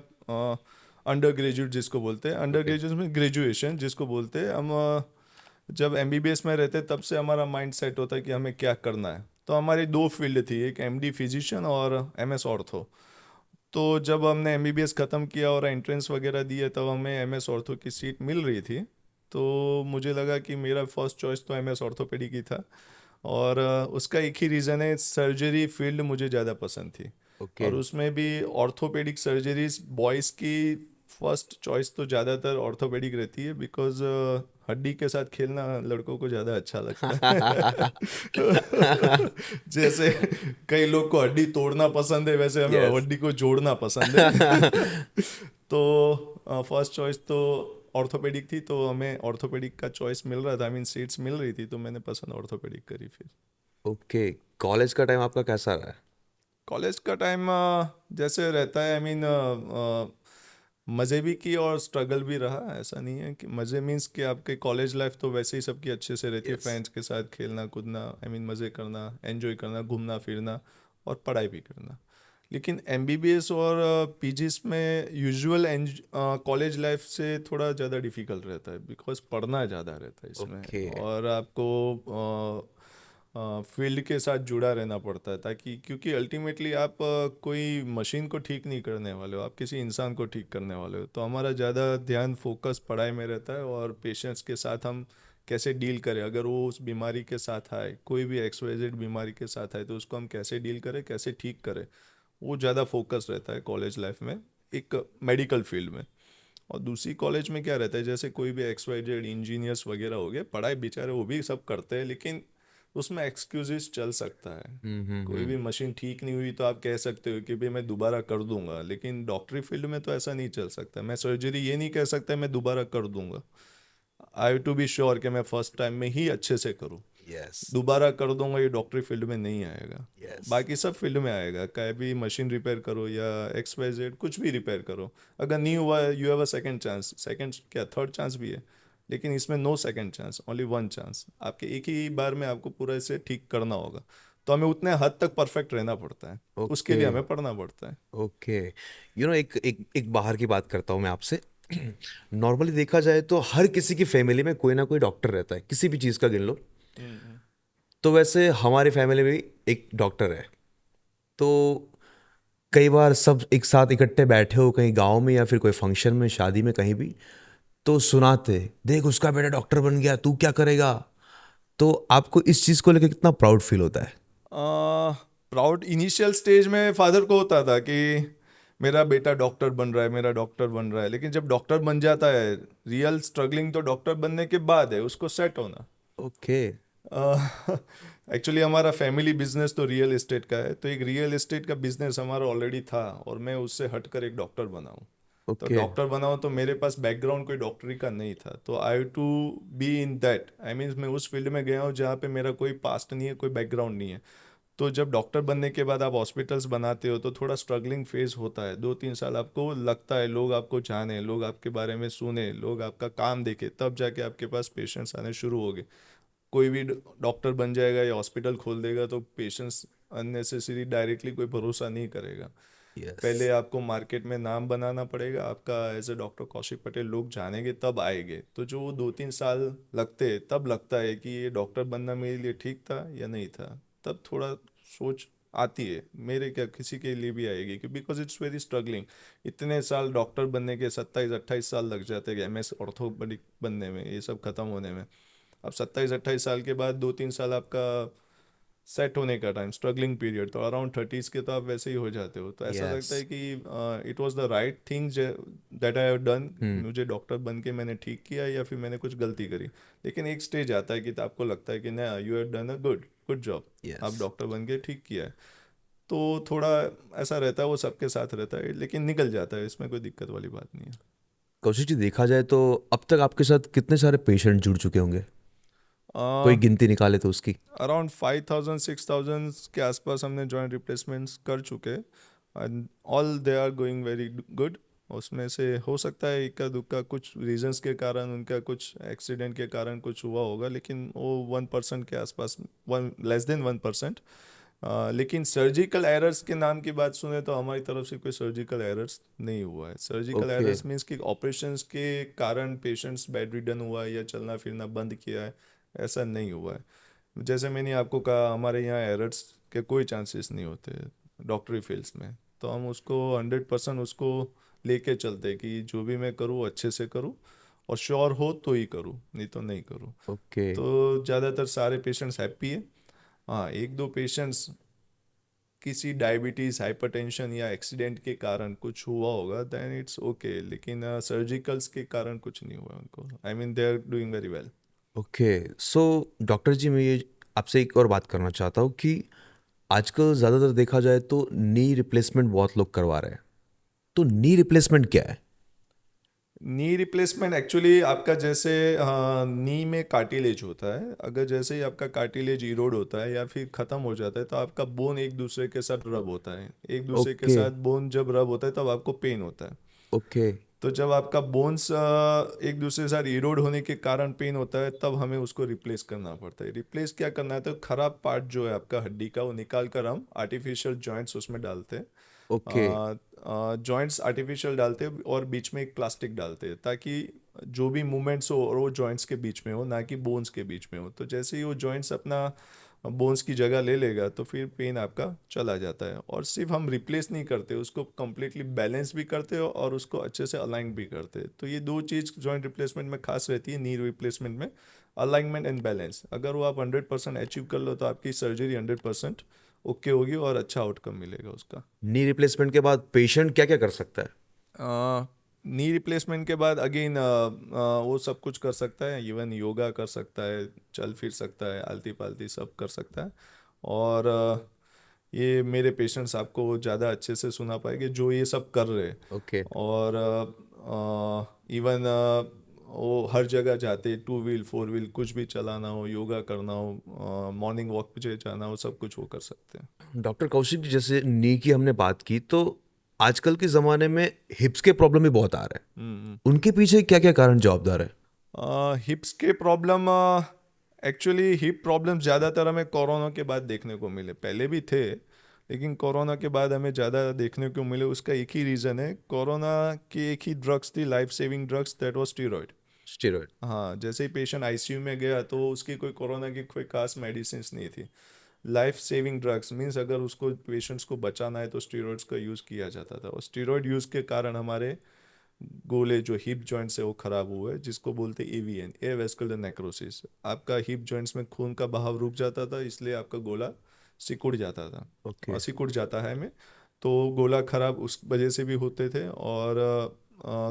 अंडर ग्रेजुएट जिसको बोलते हैं, अंडर ग्रेजुएट में ग्रेजुएशन जिसको बोलते हैं, हम जब एमबीबीएस में रहते हैं तब से हमारा माइंड सेट होता है कि हमें क्या करना है। तो हमारी दो फील्ड थी, एक एमडी फिजिशियन और एमएस ऑर्थो। तो जब हमने एमबीबीएस ख़त्म किया और एंट्रेंस वगैरह दिए, तब हमें एमएस ऑर्थो की सीट मिल रही थी। तो मुझे लगा कि मेरा फर्स्ट चॉइस तो एमएस ऑर्थोपेडिक ही था, और उसका एक ही रीज़न है, सर्जरी फील्ड मुझे ज़्यादा पसंद थी। ओके। और उसमें भी ऑर्थोपेडिक सर्जरीज बॉयज़ की फर्स्ट चॉइस तो ज़्यादातर ऑर्थोपेडिक रहती है, बिकॉज हड्डी के साथ खेलना लड़कों को ज़्यादा अच्छा लगता है। जैसे कई लोग को हड्डी तोड़ना पसंद है, वैसे हमें Yes. हड्डी को जोड़ना पसंद है। तो फर्स्ट चॉइस तो ऑर्थोपेडिक थी, तो हमें ऑर्थोपेडिक का चॉइस मिल रहा था, आई मीन सीट्स मिल रही थी, तो मैंने पसंद ऑर्थोपेडिक करी फिर। ओके। कॉलेज का टाइम आपका कैसा रहा है? कॉलेज का टाइम जैसे रहता है, आई मीन मज़े भी की और स्ट्रगल भी रहा। ऐसा नहीं है कि मज़े मीन्स कि आपके कॉलेज लाइफ तो वैसे ही सबकी अच्छे से रहती है, Yes. फ्रेंड्स के साथ खेलना कूदना, आई मीन मज़े करना, एंजॉय करना, घूमना फिरना और पढ़ाई भी करना। लेकिन एमबीबीएस और पीजीस में यूजुअल कॉलेज लाइफ से थोड़ा ज़्यादा डिफ़िकल्ट रहता है, बिकॉज पढ़ना ज़्यादा रहता है इसमें, Okay. और आपको फील्ड के साथ जुड़ा रहना पड़ता है, ताकि क्योंकि अल्टीमेटली आप कोई मशीन को ठीक नहीं करने वाले हो, आप किसी इंसान को ठीक करने वाले हो। तो हमारा ज़्यादा ध्यान फोकस पढ़ाई में रहता है, और पेशेंट्स के साथ हम कैसे डील करें, अगर वो उस बीमारी के साथ आए, कोई भी एक्सवाइजेड बीमारी के साथ आए, तो उसको हम कैसे डील करें, कैसे ठीक करें, वो ज़्यादा फोकस रहता है कॉलेज लाइफ में, एक मेडिकल फील्ड में। और दूसरी कॉलेज में क्या रहता है, जैसे कोई भी एक्सवाइजेड इंजीनियर्स वगैरह हो गए, पढ़ाई बेचारे वो भी सब करते हैं, लेकिन उसमें एक्सक्यूजेस चल सकता है। कोई भी मशीन ठीक नहीं हुई तो आप कह सकते हो कि भाई मैं दोबारा कर दूंगा, लेकिन डॉक्टरी फील्ड में तो ऐसा नहीं चल सकता। मैं सर्जरी ये नहीं कह सकता मैं दोबारा कर दूंगा, I have to be sure कि मैं फर्स्ट टाइम में ही अच्छे से करूँ। यस। दोबारा कर दूंगा ये डॉक्टरी फील्ड में नहीं आएगा। Yes. बाकी सब फील्ड में आएगा, चाहे भी मशीन रिपेयर करो या XYZ कुछ भी रिपेयर करो, अगर नहीं हुआ है you have a second chance, second क्या थर्ड चांस भी है, लेकिन इसमें no second chance, only one chance. आपके एक ही बार में आपको पूरा इसे ठीक करना होगा, तो हमें उतने हद तक परफेक्ट रहना पड़ता है। उसके लिए हमें पढ़ना पड़ता है। ओके। एक एक एक बाहर की बात करता हूँ मैं आपसे। नॉर्मली देखा जाए तो हर किसी की फैमिली में कोई ना कोई डॉक्टर रहता है, किसी भी चीज़ का गिन लो। तो वैसे हमारी फैमिली में भी एक डॉक्टर है। तो कई बार सब एक साथ इकट्ठे बैठे हो कहीं गांव में या फिर कोई फंक्शन में, शादी में, कहीं भी, तो सुनाते, देख उसका बेटा डॉक्टर बन गया, तू क्या करेगा? तो आपको इस चीज़ को लेकर कितना प्राउड फील होता है? प्राउड इनिशियल स्टेज में फादर को होता था कि मेरा बेटा डॉक्टर बन रहा है, मेरा डॉक्टर बन रहा है, लेकिन जब डॉक्टर बन जाता है, रियल स्ट्रगलिंग तो डॉक्टर बनने के बाद है, उसको सेट होना। ओके। एक्चुअली हमारा फैमिली बिजनेस तो रियल एस्टेट का है, तो एक रियल एस्टेट का बिजनेस हमारा ऑलरेडी था और मैं उससे हटकर एक डॉक्टर बना हूँ। तो ओके। डॉक्टर बना हूँ तो मेरे पास बैकग्राउंड कोई डॉक्टरी का नहीं था, तो I to be in that, I mean मैं उस फील्ड में गया हूँ जहाँ पे मेरा कोई पास्ट नहीं है, कोई बैकग्राउंड नहीं है। तो जब डॉक्टर बनने के बाद आप हॉस्पिटल्स बनाते हो तो थोड़ा स्ट्रगलिंग फेज होता है, 2-3 साल आपको लगता है लोग आपको जाने, लोग आपके बारे में सुने, लोग आपका काम देखे, तब जाके आपके पास पेशेंट्स आने शुरू हो गए। कोई भी डॉक्टर बन जाएगा या हॉस्पिटल खोल देगा तो पेशेंट्स अननेसेसरी डायरेक्टली कोई भरोसा नहीं करेगा। यस। पहले आपको मार्केट में नाम बनाना पड़ेगा आपका, as a doctor Kaushik Patel लोग जानेंगे तब आएंगे। तो जो वो 2-3 साल लगते हैं तब लगता है कि ये डॉक्टर बनना मेरे लिए ठीक था या नहीं था, तब थोड़ा सोच आती है, मेरे क्या किसी के लिए भी आएगी, कि बिकॉज इट्स वेरी स्ट्रगलिंग। इतने साल डॉक्टर बनने के 27-28 साल लग जाते हैं एमएस ऑर्थोपेडिक बनने में, ये सब खत्म होने में। अब 27-28 साल के बाद 2-3 साल आपका सेट होने का टाइम, स्ट्रगलिंग पीरियड, तो अराउंड 30s के तो आप वैसे ही हो जाते हो। तो ऐसा यस। लगता है कि it was the right thing that I have done, hmm. मुझे डॉक्टर बन के मैंने ठीक किया या फिर मैंने कुछ गलती करी। लेकिन एक स्टेज आता है कि तो आपको लगता है कि ना, you have done a good good job, आप यस। डॉक्टर बन के ठीक किया है। तो थोड़ा ऐसा रहता है, वो सबके साथ रहता है, लेकिन निकल जाता है, इसमें कोई दिक्कत वाली बात नहीं कौशिक जी, देखा जाए तो अब तक आपके साथ कितने सारे पेशेंट जुड़ चुके होंगे? कोई है। गिनती निकाले तो उसकी। अराउंड 5,000-6,000 के आसपास हमने जॉइंट रिप्लेसमेंट्स कर चुके, and all they are going very good. उसमें से हो सकता है इक्का दुक्का कुछ रीजंस के कारण, उनका कुछ एक्सीडेंट के कारण कुछ हुआ होगा, लेकिन वो 1% के आसपास, वन लेस देन 1%। लेकिन सर्जिकल एरर्स के नाम की बात सुने तो हमारी तरफ से कोई सर्जिकल एरर्स नहीं हुआ है। Surgical okay. एरर्स मीन्स कि ऑपरेशंस के कारण पेशेंट्स बेड रिडन हुआ है या चलना फिरना बंद किया है, ऐसा नहीं हुआ है। जैसे मैंने आपको कहा, हमारे यहाँ एरर्स के कोई चांसेस नहीं होते डॉक्टरी फील्ड्स में, तो हम उसको 100% उसको लेके चलते हैं कि जो भी मैं करूँ अच्छे से करूँ, और श्योर हो तो ही करूँ, नहीं तो नहीं करूँ। ओके। तो ज़्यादातर सारे पेशेंट्स हैप्पी है। हाँ, 1-2 पेशेंट्स किसी डायबिटीज़, हाइपरटेंशन या एक्सीडेंट के कारण कुछ हुआ होगा, देन इट्स ओके, लेकिन सर्जिकल्स के कारण कुछ नहीं हुआ उनको, I mean they are doing very well. Okay. So doctor जी, मैं ये आपसे एक और बात करना चाहता हूँ कि आजकल ज़्यादातर देखा जाए तो नी रिप्लेसमेंट बहुत लोग करवा रहे हैं। तो नी रिप्लेसमेंट क्या है? नी रिप्लेसमेंट एक्चुअली आपका जैसे नी में कार्टिलेज होता है, अगर जैसे ही आपका कार्टिलेज इरोड होता है या फिर ख़त्म हो जाता है तो आपका बोन एक दूसरे के साथ रब होता है, एक दूसरे के ओके। साथ बोन जब रब होता है तब आपको पेन होता है। ओके। तो जब आपका बोन्स एक दूसरे के साथ इरोड होने के कारण पेन होता है, तब हमें उसको रिप्लेस करना पड़ता है। रिप्लेस क्या करना है, तो खराब पार्ट जो है आपका हड्डी का, वो निकाल कर हम आर्टिफिशियल जॉइंट्स उसमें डालते हैं। ओके। जॉइंट्स आर्टिफिशियल डालते हैं और बीच में एक प्लास्टिक डालते हैं, ताकि जो भी मूवमेंट्स हो और वो जॉइंट्स के बीच में हो, ना कि बोन्स के बीच में हो। तो जैसे ही वो जॉइंट्स अपना बोन्स की जगह ले लेगा तो फिर पेन आपका चला जाता है। और सिर्फ हम रिप्लेस नहीं करते, उसको कम्प्लीटली बैलेंस भी करते हो और उसको अच्छे से अलाइन भी करते हैं। तो ये दो चीज़ जॉइंट रिप्लेसमेंट में खास रहती है, नी रिप्लेसमेंट में, अलाइनमेंट एंड बैलेंस। अगर वो आप 100% अचीव कर लो तो आपकी सर्जरी 100% ओके होगी और अच्छा आउटकम मिलेगा उसका। नी रिप्लेसमेंट के बाद पेशेंट क्या क्या कर सकता है? नी रिप्लेसमेंट के बाद अगेन वो सब कुछ कर सकता है, इवन योगा कर सकता है, चल फिर सकता है, आलती पालती सब कर सकता है। और ये मेरे पेशेंट्स आपको ज़्यादा अच्छे से सुना पाएंगे जो ये सब कर रहे हैं। ओके। और इवन वो हर जगह जाते, 2 व्हील 4 व्हील कुछ भी चलाना हो, योगा करना हो, मॉर्निंग वॉक पे जाना हो, सब कुछ वो कर सकते हैं। डॉक्टर कौशिक जी, जैसे नी की हमने बात की, तो आजकल के ज़माने में हिप्स के प्रॉब्लम भी बहुत आ रहे हैं। उनके पीछे क्या क्या कारण जवाबदार है? हिप्स के प्रॉब्लम, एक्चुअली हिप प्रॉब्लम ज़्यादातर हमें कोरोना के बाद देखने को मिले, पहले भी थे लेकिन कोरोना के बाद हमें ज़्यादा देखने को मिले। उसका एक ही रीज़न है, कोरोना की एक ही ड्रग्स थी, life saving drugs, that was steroid. Steroid. हाँ, जैसे ही पेशेंट आईसीयू में गया तो उसकी कोई कोरोना की कोई खास मेडिसिन नहीं थी। लाइफ सेविंग ड्रग्स मीन्स अगर उसको पेशेंट्स को बचाना है तो स्टीरॉयड्स का यूज़ किया जाता था, और स्टीरॉयड यूज़ के कारण हमारे गोले जो हिप जॉइंट्स है वो खराब हुए, जिसको बोलते एवीएन, एयर वेस्कुलर नेक्रोसिस। आपका हिप जॉइंट्स में खून का बहाव रुक जाता था, इसलिए आपका गोला सिकुड़ जाता था ओके। और सिकुड़ जाता है में। तो गोला खराब उस वजह से भी होते थे, और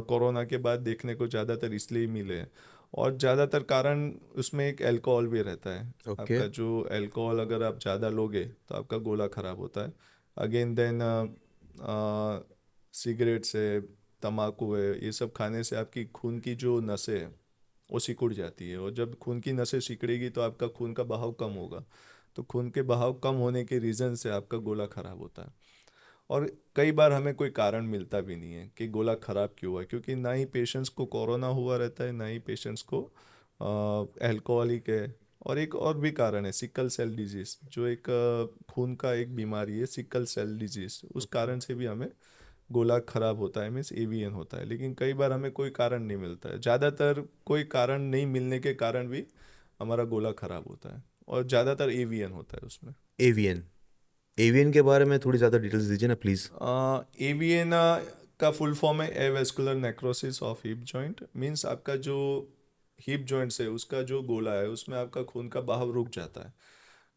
कोरोना के बाद देखने को ज़्यादातर इसलिए मिले हैं। और ज़्यादातर कारण उसमें एक अल्कोहल भी रहता है। ओके। आपका जो अल्कोहल अगर आप ज़्यादा लोगे तो आपका गोला खराब होता है। अगेन देन सिगरेट है, तम्बाकू है, ये सब खाने से आपकी खून की जो नसें हैं वो सिकुड़ जाती है, और जब खून की नसें सिकुड़ेगी तो आपका खून का बहाव कम होगा। तो खून के बहाव कम होने के रीज़न से आपका गोला खराब होता है। और कई बार हमें कोई कारण मिलता भी नहीं है कि गोला खराब क्यों हुआ, क्योंकि ना ही पेशेंट्स को कोरोना हुआ रहता है, ना ही पेशेंट्स को अल्कोहलिक है। और एक और भी कारण है, सिकल सेल डिजीज, जो एक खून का एक बीमारी है, सिकल सेल डिजीज। उस कारण से भी हमें गोला खराब होता है, मीन्स एवीएन होता है। लेकिन कई बार हमें कोई कारण नहीं मिलता है, ज़्यादातर कोई कारण नहीं मिलने के कारण भी हमारा गोला खराब होता है, और ज़्यादातर एवीएन होता है उसमें। एवीएन, एवीएन के बारे में थोड़ी ज़्यादा डिटेल्स दीजिए ना प्लीज़। एवीएन का फुल फॉर्म है avascular necrosis of hip joint. Means आपका जो हिप जॉइंट्स है उसका जो गोला है उसमें आपका खून का बहाव रुक जाता है।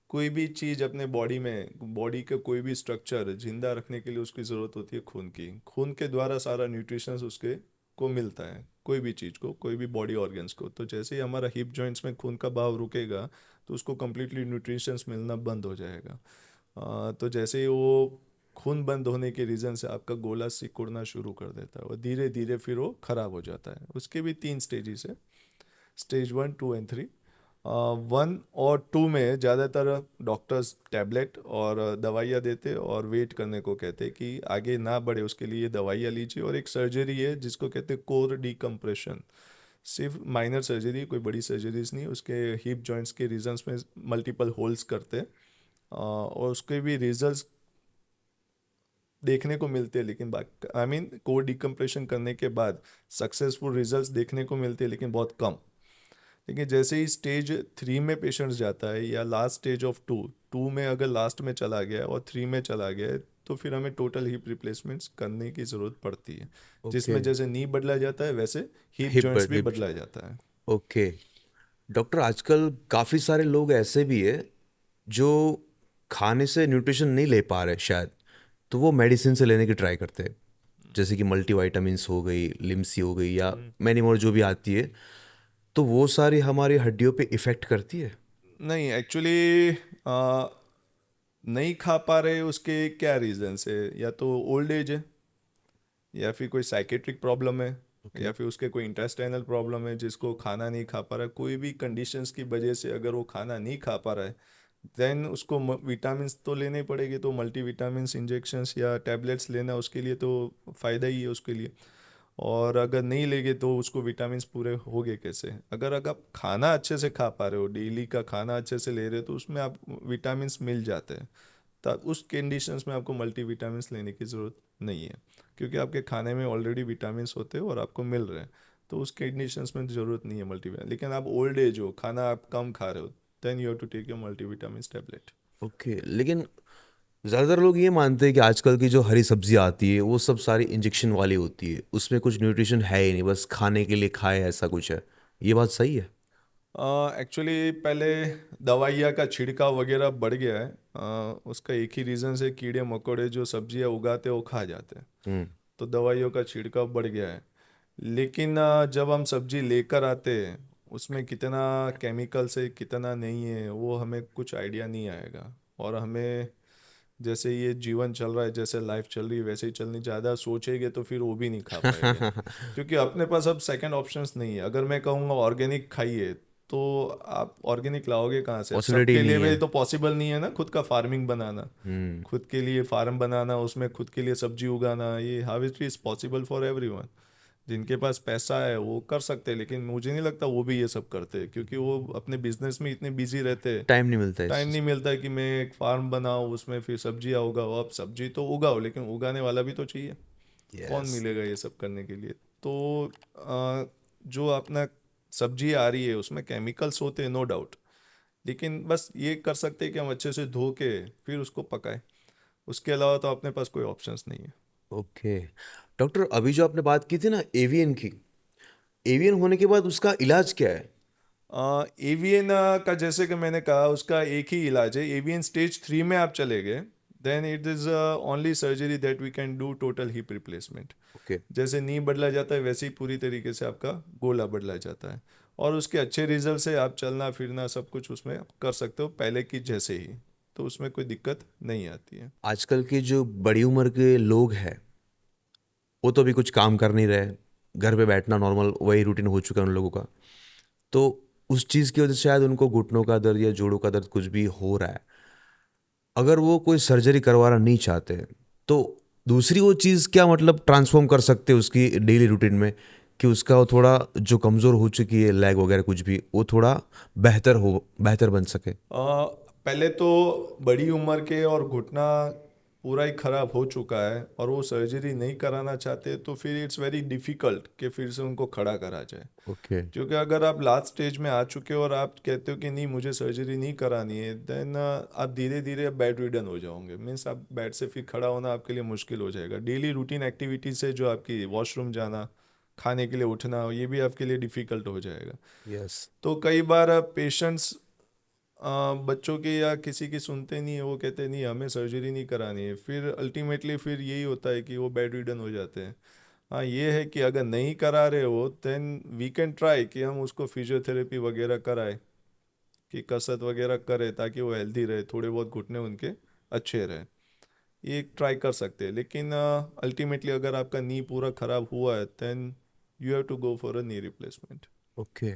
कोई भी चीज़ अपने बॉडी में, बॉडी का कोई भी स्ट्रक्चर जिंदा रखने के लिए उसकी ज़रूरत होती है खून की। खून के द्वारा सारा न्यूट्रिशंस उसके को मिलता है, कोई भी चीज़ को, कोई भी बॉडी ऑर्गन्स को। तो जैसे ही हमारा हिप जॉइंट्स में खून का बहाव रुकेगा तो उसको कम्प्लीटली न्यूट्रिशंस मिलना बंद हो जाएगा। तो जैसे ही वो खून बंद होने के रीज़न से आपका गोला सिकुड़ना शुरू कर देता है, और धीरे धीरे फिर वो ख़राब हो जाता है। उसके भी 3 स्टेजेस है, स्टेज 1, 2 एंड 3। 1 और 2 में ज़्यादातर डॉक्टर्स टैबलेट और दवाइयाँ देते और वेट करने को कहते हैं कि आगे ना बढ़े, उसके लिए दवाइयाँ लीजिए। और एक सर्जरी है जिसको कहते हैं कोर डिकम्प्रेशन। सिर्फ माइनर सर्जरी, कोई बड़ी सर्जरीज नहीं। उसके हिप जॉइंट्स के रीजन्स में मल्टीपल होल्स करते हैं, और उसके भी रिजल्ट्स देखने को मिलते हैं। लेकिन आई मीन कोर डिकम्प्रेशन करने के बाद सक्सेसफुल रिजल्ट्स देखने को मिलते हैं, लेकिन बहुत कम। लेकिन जैसे ही स्टेज 3 में पेशेंट्स जाता है, या लास्ट स्टेज ऑफ 2 में अगर लास्ट में चला गया और 3 में चला गया है, तो फिर हमें टोटल हिप रिप्लेसमेंट्स करने की ज़रूरत पड़ती है। ओके। जिसमें जैसे नी बदला जाता है वैसे हिप हिप जॉइंट्स भी हिप। बदला जाता है। ओके। डॉक्टर, आजकल काफ़ी सारे लोग ऐसे भी है जो खाने से न्यूट्रिशन नहीं ले पा रहे शायद, तो वो मेडिसिन से लेने की ट्राई करते हैं, जैसे कि मल्टीविटामिन्स हो गई, लिम्सी हो गई, या मैनी मोर जो भी आती है। तो वो सारी हमारी हड्डियों पे इफ़ेक्ट करती है। नहीं, एक्चुअली नहीं खा पा रहे उसके क्या रीजंस है? या तो ओल्ड एज है, या फिर कोई साइकेट्रिक प्रॉब्लम है, या फिर उसके कोई इंटेस्टाइनल प्रॉब्लम है जिसको खाना नहीं खा पा रहा है। कोई भी कंडीशंस की वजह से अगर वो खाना नहीं खा पा रहा है, देन उसको विटामिन्स तो लेने पड़ेंगे। तो मल्टीविटामिन्स इंजेक्शंस या टैबलेट्स लेना उसके लिए तो फ़ायदा ही है उसके लिए। और अगर नहीं लेंगे तो उसको विटामिन्स पूरे होगे कैसे? अगर अगर आप खाना अच्छे से खा पा रहे हो, डेली का खाना अच्छे से ले रहे हो, तो उसमें आप विटामिन्स मिल जाते हैं। तब उस कंडीशंस में आपको मल्टीविटामिन्स लेने की ज़रूरत नहीं है, क्योंकि आपके खाने में ऑलरेडी विटामिन्स होते हैं और आपको मिल रहे हैं। तो उस कंडीशंस में ज़रूरत नहीं है मल्टीविटामिन। लेकिन आप ओल्ड एज हो, खाना आप कम खा रहे हो, then you have to take your multivitamins tablet. Okay. लेकिन ज़्यादातर लोग ये मानते हैं कि आजकल की जो हरी सब्जियाँ आती है वो सब सारी इंजेक्शन वाली होती है, उसमें कुछ न्यूट्रिशन है ही नहीं, बस खाने के लिए खाए ऐसा कुछ है। ये बात सही है? एक्चुअली पहले दवाइयाँ का छिड़काव वगैरह बढ़ गया है। उसका एक ही रीज़न से कीड़े मकोड़े जो सब्जियाँ उगाते हैं वो खा जाते हैं, हम्म। तो दवाइयों का छिड़काव बढ़ गया है। लेकिन जब हम सब्जी लेकर आते हैं, उसमें कितना केमिकल्स है कितना नहीं है वो हमें कुछ आइडिया नहीं आएगा। और हमें जैसे ये जीवन चल रहा है, जैसे लाइफ चल रही है वैसे ही चलनी। ज़्यादा सोचेंगे तो फिर वो भी नहीं खा पाएंगे, क्योंकि अपने पास अब सेकंड ऑप्शंस नहीं है। अगर मैं कहूँगा ऑर्गेनिक खाइए, तो आप ऑर्गेनिक लाओगे कहाँ से? अब पॉसिबिलिटी सबके नहीं लिए है। भी तो पॉसिबल नहीं है ना, खुद का फार्मिंग बनाना, हम्म। खुद के लिए फार्म बनाना, उसमें खुद के लिए सब्जी उगाना। ये how it is possible for everyone? जिनके पास पैसा है वो कर सकते हैं, लेकिन मुझे नहीं लगता वो भी ये सब करते हैं, क्योंकि वो अपने बिजनेस में इतने बिजी रहते हैं। टाइम नहीं मिलता है इस टाइम चीज़ नहीं मिलता है कि मैं एक फार्म बनाऊँ, उसमें फिर सब्जियाँ उगाओ। अब सब्जी तो उगाओ, लेकिन उगाने वाला भी तो चाहिए। का। कौन यस। मिलेगा ये सब करने के लिए? तो जो अपना सब्जी आ रही है उसमें केमिकल्स होते हैं, नो डाउट। लेकिन बस ये कर सकते हैं कि हम अच्छे से धो के फिर उसको पकाएं। उसके अलावा तो अपने पास कोई ऑप्शंस नहीं है। ओके। डॉक्टर, अभी जो आपने बात की थी ना एवियन की, एवियन होने के बाद उसका इलाज क्या है? एवियन का जैसे कि मैंने कहा, उसका एक ही इलाज है। एवियन स्टेज 3 में आप चले गए then it is only surgery that we can do total hip replacement. Okay जैसे नी बदला जाता है वैसे ही पूरी तरीके से आपका गोला बदला जाता है, और उसके अच्छे रिजल्ट से आप चलना फिरना सब कुछ उसमें आप कर सकते हो पहले की जैसे ही, तो उसमें कोई दिक्कत नहीं आती है। आजकल के जो बड़ी उम्र के लोग हैं वो तो अभी कुछ काम कर नहीं रहे, घर पे बैठना नॉर्मल वही रूटीन हो चुका है उन लोगों का। तो उस चीज़ की वजह से शायद उनको घुटनों का दर्द या जोड़ों का दर्द कुछ भी हो रहा है। अगर वो कोई सर्जरी करवाना नहीं चाहते तो दूसरी वो चीज़ क्या मतलब ट्रांसफॉर्म कर सकते हैं उसकी डेली रूटीन में, कि उसका वो थोड़ा जो कमज़ोर हो चुकी है लेग वगैरह कुछ भी वो थोड़ा बेहतर बन सके। पहले तो बड़ी उम्र के और घुटना पूरा ही खराब हो चुका है और वो सर्जरी नहीं कराना चाहते, तो फिर इट्स वेरी डिफ़िकल्ट कि फिर से उनको खड़ा करा जाए। ओके क्योंकि अगर आप लास्ट स्टेज में आ चुके हो और आप कहते हो कि नहीं मुझे सर्जरी नहीं करानी है, देन आप धीरे धीरे बेड रिडन हो जाओगे। मीन्स आप बेड से फिर खड़ा होना आपके लिए मुश्किल हो जाएगा। डेली रूटीन एक्टिविटीज से जो आपकी वॉशरूम जाना, खाने के लिए उठना, ये भी आपके लिए डिफ़िकल्ट हो जाएगा। यस तो कई बार पेशेंट्स बच्चों के या किसी की सुनते नहीं है, वो कहते नहीं हमें सर्जरी नहीं करानी है, फिर अल्टीमेटली फिर यही होता है कि वो बेड रिडन हो जाते हैं। हाँ, ये है कि अगर नहीं करा रहे हो देन वी कैन ट्राई कि हम उसको फिजियोथेरेपी वगैरह कराए, कि कसरत वगैरह करे ताकि वो हेल्दी रहे, थोड़े बहुत घुटने उनके अच्छे रहे। ये ट्राई कर सकते हैं, लेकिन अल्टीमेटली अगर आपका नी पूरा ख़राब हुआ है then you have to go for a knee replacement. Okay.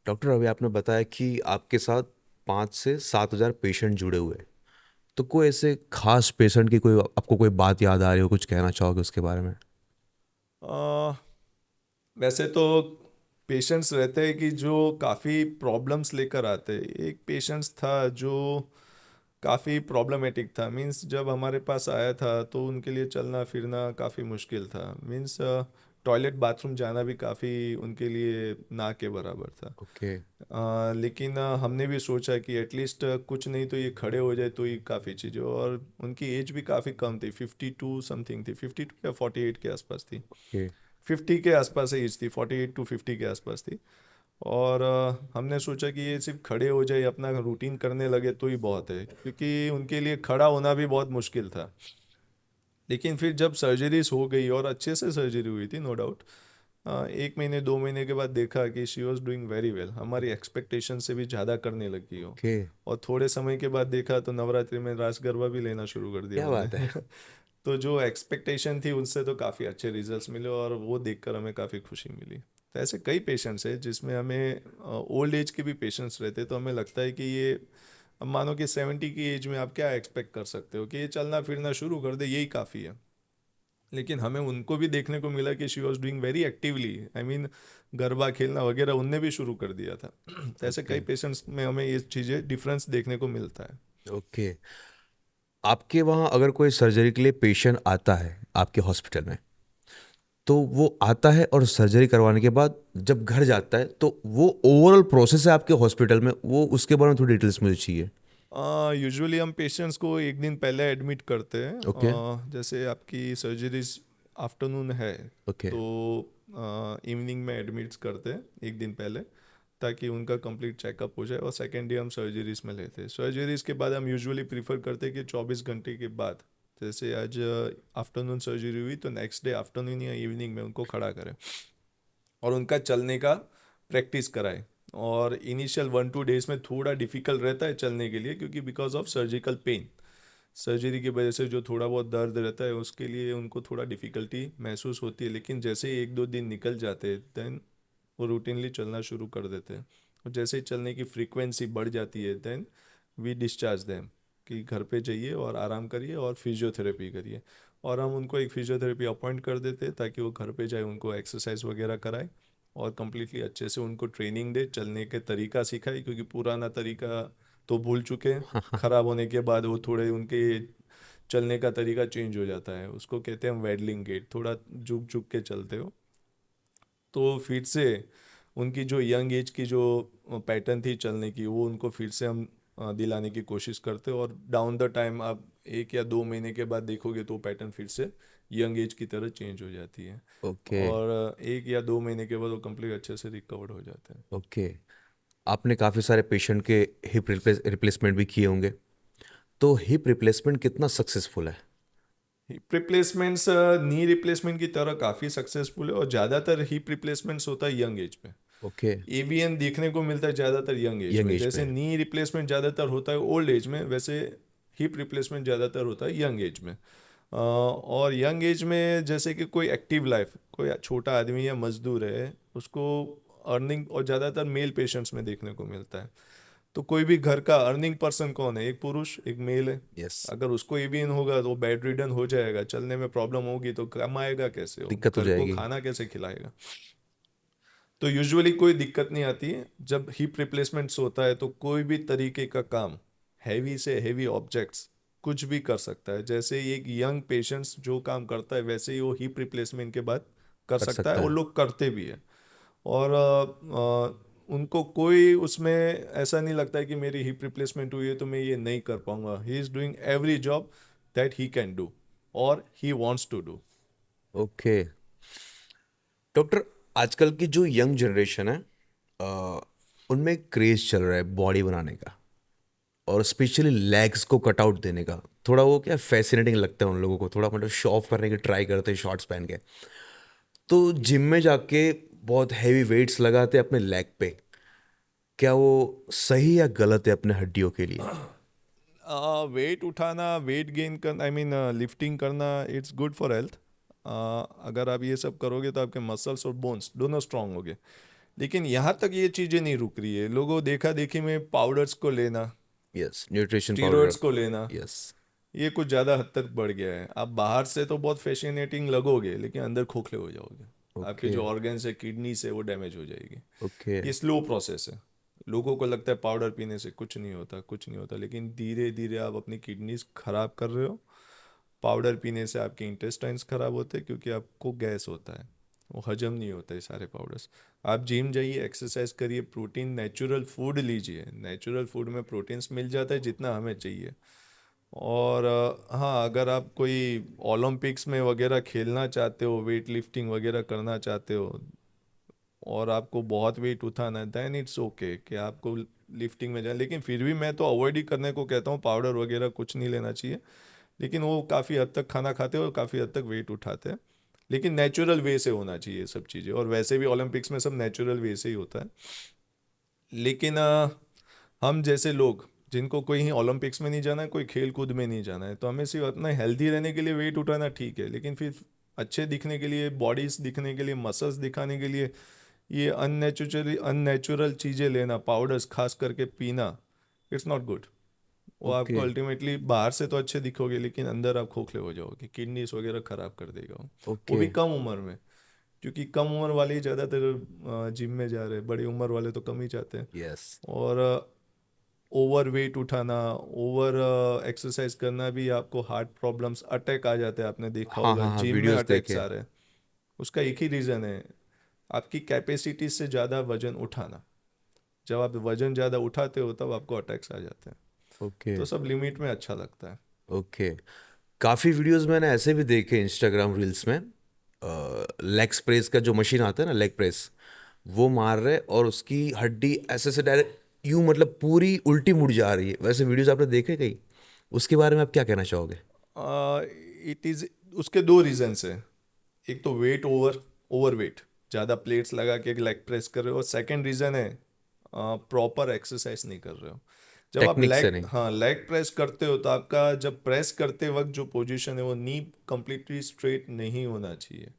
Doctor अभी आपने बताया कि आपके साथ 5 से 7 हज़ार पेशेंट जुड़े हुए हैं, तो कोई ऐसे खास पेशेंट की कोई आपको कोई बात याद आ रही हो, कुछ कहना चाहोगे उसके बारे में? वैसे तो पेशेंट्स रहते हैं कि जो काफ़ी प्रॉब्लम्स लेकर आते हैं। एक पेशेंट्स था जो काफ़ी प्रॉब्लमेटिक था, मींस जब हमारे पास आया था तो उनके लिए चलना फिरना काफ़ी मुश्किल था। मींस टॉयलेट बाथरूम जाना भी काफ़ी उनके लिए ना के बराबर था। ओके लेकिन हमने भी सोचा कि एटलीस्ट कुछ नहीं तो ये खड़े हो जाए तो ही काफ़ी चीज़ें, और उनकी एज भी काफ़ी कम थी, 52 समथिंग थी, 52 या 48 के आसपास थी। ओके 50 के आसपास एज थी, 48 टू 50 के आसपास थी। और हमने सोचा कि ये सिर्फ खड़े हो जाए अपना रूटीन करने लगे तो ही बहुत है, क्योंकि उनके लिए खड़ा होना भी बहुत मुश्किल था। लेकिन फिर जब सर्जरीज हो गई और अच्छे से सर्जरी हुई थी नो डाउट, 1 महीने 2 महीने के बाद देखा कि she was doing very well, हमारी एक्सपेक्टेशन से भी ज़्यादा करने लगी हो। ओके और थोड़े समय के बाद देखा तो नवरात्रि में रास गरबा भी लेना शुरू कर दिया क्या बात है। उन्होंने। तो जो एक्सपेक्टेशन थी उससे तो काफ़ी अच्छे रिजल्ट्स मिले और वो देखकर हमें काफ़ी खुशी मिली। तो ऐसे कई पेशेंट्स हैं जिसमें हमें ओल्ड एज के भी पेशेंट्स रहते, तो हमें लगता है कि ये, अब मानो कि 70 की एज में आप क्या एक्सपेक्ट कर सकते हो कि ये चलना फिरना शुरू कर दे, यही काफ़ी है। लेकिन हमें उनको भी देखने को मिला कि she was doing very actively, I mean garba खेलना वगैरह उनने भी शुरू कर दिया था। तो ऐसे ओके कई पेशेंट्स में हमें ये चीज़ें डिफरेंस देखने को मिलता है। ओके। आपके वहाँ अगर कोई सर्जरी के लिए पेशेंट आता है आपके हॉस्पिटल में, तो वो आता है और सर्जरी करवाने के बाद जब घर जाता है तो वो ओवरऑल प्रोसेस है आपके हॉस्पिटल में, वो उसके बारे में थोड़ी डिटेल्स मुझे चाहिए। यूजुअली हम पेशेंट्स को एक दिन पहले एडमिट करते हैं। ओके जैसे आपकी सर्जरीज आफ्टरनून है ओके तो इवनिंग में एडमिट्स करते हैं एक दिन पहले, ताकि उनका कंप्लीट चेकअप हो जाए, और सेकेंड डे हम सर्जरीज में लेते हैं। सर्जरीज के बाद हम यूजुअली प्रीफर करते हैं कि 24 घंटे के बाद, जैसे आज आफ्टरनून सर्जरी हुई तो नेक्स्ट डे आफ्टरनून या इवनिंग में उनको खड़ा करें और उनका चलने का प्रैक्टिस कराएं। और इनिशियल 1-2 डेज में थोड़ा डिफिकल्ट रहता है चलने के लिए, क्योंकि because of surgical pain, surgery की वजह से जो थोड़ा बहुत दर्द रहता है उसके लिए उनको थोड़ा डिफ़िकल्टी महसूस होती है। लेकिन जैसे ही 1-2 दिन निकल जाते हैं देन वो रूटीनली चलना शुरू कर देते हैं, और जैसे ही चलने की फ्रीक्वेंसी बढ़ जाती है देन वी डिस्चार्ज देम कि घर पे जाइए और आराम करिए और फिजियोथेरेपी करिए। और हम उनको एक फिजियोथेरेपी अपॉइंट कर देते हैं ताकि वो घर पे जाए, उनको एक्सरसाइज वगैरह कराए और कम्प्लीटली अच्छे से उनको ट्रेनिंग दे, चलने के तरीका सिखाए, क्योंकि पुराना तरीका तो भूल चुके हैं। ख़राब होने के बाद वो थोड़े उनके चलने का तरीका चेंज हो जाता है, उसको कहते हैं हम वैडलिंग गेट, थोड़ा झुक झुक के चलते हो। तो फिर से उनकी जो यंग एज की जो पैटर्न थी चलने की, वो उनको फिर से हम दिलाने की कोशिश करते हैं। और डाउन द टाइम आप 1 या 2 महीने के बाद देखोगे तो पैटर्न फिर से यंग एज की तरह चेंज हो जाती है, ओके और 1 या 2 महीने के बाद वो कंप्लीट अच्छे से रिकवर हो जाते हैं। ओके। आपने काफ़ी सारे पेशेंट के हिप रिप्लेसमेंट भी किए होंगे, तो हिप रिप्लेसमेंट कितना सक्सेसफुल है? हिप रिप्लेसमेंट्स नी रिप्लेसमेंट की तरह काफ़ी सक्सेसफुल है, और ज़्यादातर हिप रिप्लेसमेंट्स होता है यंग एज में। ओके, एवीएन देखने को मिलता है ज़्यादातर यंग एज यंग में। एज जैसे पे। नी रिप्लेसमेंट ज़्यादातर होता है ओल्ड एज में, वैसे हिप रिप्लेसमेंट ज़्यादातर होता है यंग एज में। और यंग एज में जैसे कि कोई एक्टिव लाइफ, कोई छोटा आदमी या मजदूर है, उसको अर्निंग, और ज़्यादातर मेल पेशेंट्स में देखने को मिलता है। तो कोई भी घर का अर्निंग पर्सन कौन है? एक पुरुष, एक मेल है। यस, अगर उसको एवीएन होगा तो बेड रिडन हो जाएगा, चलने में प्रॉब्लम होगी तो कमाएगा कैसे? वो दिक्कत हो घर को जाएगी। खाना कैसे खिलाएगा? तो यूजुअली कोई दिक्कत नहीं आती है। जब हिप रिप्लेसमेंट्स होता है तो कोई भी तरीके का काम, हैवी से हैवी ऑब्जेक्ट्स, कुछ भी कर सकता है। जैसे एक यंग पेशेंट्स जो काम करता है, वैसे ही वो हिप रिप्लेसमेंट के बाद कर कर सकता है, सकता और है। लोग करते भी है। और उनको कोई उसमें ऐसा नहीं लगता है कि मेरी हिप रिप्लेसमेंट हुई है तो मैं ये नहीं कर पाऊंगा। He is doing every job that he can do और he wants to do. Okay doctor, आजकल की जो यंग जनरेशन है, अ, उनमें क्रेज चल रहा है बॉडी बनाने का, और स्पेशली लेग्स को कट आउट देने का। थोड़ा वो क्या फैसिनेटिंग लगता है उन लोगों को, थोड़ा मतलब शो ऑफ करने की ट्राई करते हैं शॉर्ट्स पहन के। तो जिम में जाके बहुत हैवी वेट्स लगाते हैं अपने लेग पे। क्या वो सही या गलत है अपने हड्डियों के लिए? वेट उठाना, वेट गेन करना, आई मीन लिफ्टिंग करना, इट्स गुड फॉर हेल्थ। अगर आप ये सब करोगे तो आपके मसल्स और बोन्स दोनों स्ट्रांग होंगे। लेकिन यहाँ तक ये चीज़ें नहीं रुक रही है। लोगों देखा देखी में पाउडर्स को लेना, यस, न्यूट्रिशन स्टीरॉयड्स पाउडर। को लेना, यस। ये कुछ ज़्यादा हद तक बढ़ गया है। आप बाहर से तो बहुत फैसिनेटिंग लगोगे, लेकिन अंदर खोखले हो जाओगे। आपके ओके। जो ऑर्गन्स है, किडनी से, वो डैमेज हो जाएगी। ओके। ये स्लो प्रोसेस है। लोगों को लगता है पाउडर पीने से कुछ नहीं होता, कुछ नहीं होता, लेकिन धीरे धीरे आप अपनी किडनीज खराब कर रहे हो। पाउडर पीने से आपके इंटेस्टाइन्स खराब होते हैं, क्योंकि आपको गैस होता है, वो हजम नहीं होता है सारे पाउडर्स। आप जिम जाइए, एक्सरसाइज करिए, प्रोटीन नेचुरल फूड लीजिए। नेचुरल फूड में प्रोटीन्स मिल जाता है जितना हमें चाहिए। और हाँ, अगर आप कोई ओलंपिक्स में वगैरह खेलना चाहते हो, वेट लिफ्टिंग वगैरह करना चाहते हो, और आपको बहुत वेट उठाना है, देन इट्स ओके कि आपको लिफ्टिंग में जाए। लेकिन फिर भी मैं तो अवॉइड ही करने को कहता हूँ, पाउडर वगैरह कुछ नहीं लेना चाहिए। लेकिन वो काफ़ी हद तक खाना खाते हैं और काफ़ी हद तक वेट उठाते हैं। लेकिन नेचुरल वे से होना चाहिए सब चीज़ें, और वैसे भी ओलंपिक्स में सब नेचुरल वे से ही होता है। लेकिन हम जैसे लोग, जिनको कोई ही ओलंपिक्स में नहीं जाना है, कोई खेल कूद में नहीं जाना है, तो हमें सिर्फ अपना हेल्दी रहने के लिए वेट उठाना ठीक है। लेकिन फिर अच्छे दिखने के लिए, बॉडीज दिखने के लिए, मसल्स दिखाने के लिए ये अननेचुरल चीज़ें लेना, पाउडर्स खास करके पीना, इट्स नॉट गुड। वो आपको ओके। अल्टीमेटली बाहर से तो अच्छे दिखोगे, लेकिन अंदर आप खोखले हो जाओगे, किडनीज वगैरह खराब कर देगा वो ओके। भी कम उम्र में। क्योंकि कम उम्र वाले ही ज़्यादातर जिम में जा रहे हैं, बड़ी उम्र वाले तो कम ही जाते हैं। यस। और ओवर वेट उठाना, ओवर एक्सरसाइज करना भी आपको हार्ट प्रॉब्लम्स, अटैक आ जाते हैं। आपने देखा हाँ होगा हाँ हाँ, जिम में वीडियोस अटैक्स देखे। आ रहे हैं। उसका एक ही रीज़न है, आपकी कैपेसिटी से ज़्यादा वजन उठाना। जब आप वजन ज़्यादा उठाते हो तब आपको अटैक्स आ जाते हैं। ओके। तो सब लिमिट में अच्छा लगता है। ओके। काफ़ी वीडियोस मैंने ऐसे भी देखे इंस्टाग्राम रील्स में, लेग प्रेस का जो मशीन आता है ना, लेग प्रेस, वो मार रहे और उसकी हड्डी ऐसे से डायरेक्ट यूं मतलब पूरी उल्टी मुड़ जा रही है। वैसे वीडियोस आपने देखे कहीं? उसके बारे में आप क्या कहना चाहोगे? इट इज़, उसके दो रीजंस है। एक तो वेट, ओवर वेट, ज़्यादा प्लेट्स लगा के लेग प्रेस कर रहे हो। और सेकंड रीज़न है प्रॉपर एक्सरसाइज नहीं कर रहे हो। जब आप टेक्निक से लेग, नहीं। हाँ, लेग प्रेस करते हो तो आपका जब प्रेस करते वक्त जो पोजीशन है, वो नी कंप्लीटली स्ट्रेट नहीं होना चाहिए।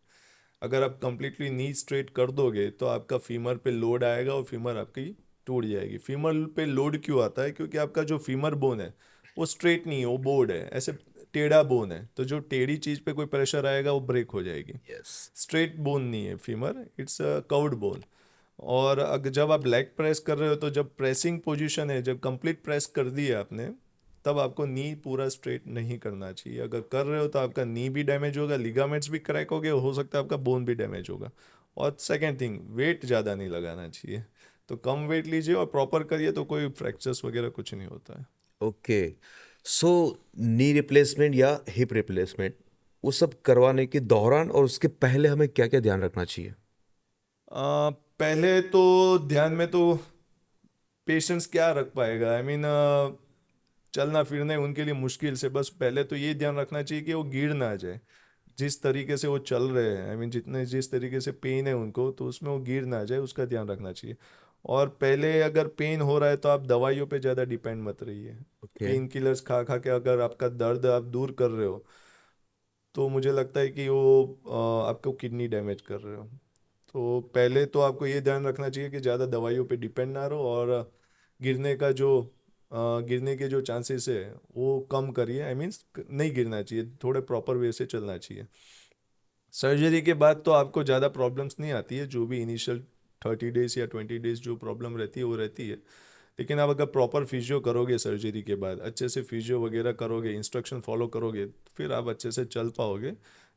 अगर आप कंप्लीटली नी स्ट्रेट कर दोगे तो आपका फीमर पे लोड आएगा और फीमर आपकी टूट जाएगी। फीमर पे लोड क्यों आता है? क्योंकि आपका जो फीमर बोन है वो स्ट्रेट नहीं है, वो बोर्ड है, ऐसे टेढ़ा बोन है। तो जो टेढ़ी चीज़ पे कोई प्रेशर आएगा वो ब्रेक हो जाएगी। यस। स्ट्रेट बोन नहीं है femur, it's a curved bone. और अगर जब आप लेग प्रेस कर रहे हो तो जब प्रेसिंग पोजीशन है, जब कंप्लीट प्रेस कर दी है आपने, तब आपको नी पूरा स्ट्रेट नहीं करना चाहिए। अगर कर रहे हो तो आपका नी भी डैमेज होगा, लिगामेंट्स भी क्रैक हो गए, हो सकता है आपका बोन भी डैमेज होगा। और सेकेंड थिंग, वेट ज़्यादा नहीं लगाना चाहिए। तो कम वेट लीजिए और प्रॉपर करिए, तो कोई फ्रैक्चर्स वगैरह कुछ नहीं होता है। ओके। सो नी रिप्लेसमेंट या हिप रिप्लेसमेंट, वो सब करवाने के दौरान और उसके पहले हमें क्या क्या ध्यान रखना चाहिए? पहले तो ध्यान में तो पेशेंस क्या रख पाएगा? आई मीन चलना फिरना है उनके लिए मुश्किल से, बस पहले तो ये ध्यान रखना चाहिए कि वो गिर ना जाए। जिस तरीके से वो चल रहे हैं, आई मीन जिस तरीके से पेन है उनको, तो उसमें वो गिर ना जाए, उसका ध्यान रखना चाहिए। और पहले अगर पेन हो रहा है तो आप दवाइयों पे ज़्यादा डिपेंड मत रहिए। ओके। पेन किलर्स खा खा के अगर आपका दर्द आप दूर कर रहे हो, तो मुझे लगता है कि वो आपको किडनी डैमेज कर रहे हो। तो पहले तो आपको ये ध्यान रखना चाहिए कि ज़्यादा दवाइयों पे डिपेंड ना रहो, और गिरने का जो गिरने के जो चांसेस है वो कम करिए। आई मीन्स नहीं गिरना चाहिए, थोड़े प्रॉपर वे से चलना चाहिए। सर्जरी के बाद तो आपको ज़्यादा प्रॉब्लम्स नहीं आती है, जो भी इनिशियल 30 डेज या 20 डेज जो प्रॉब्लम रहती है वो रहती है। लेकिन आप अगर प्रॉपर फिजियो करोगे, सर्जरी के बाद अच्छे से फिजियो वगैरह करोगे, इंस्ट्रक्शन फॉलो करोगे, फिर आप अच्छे से चल पाओगे।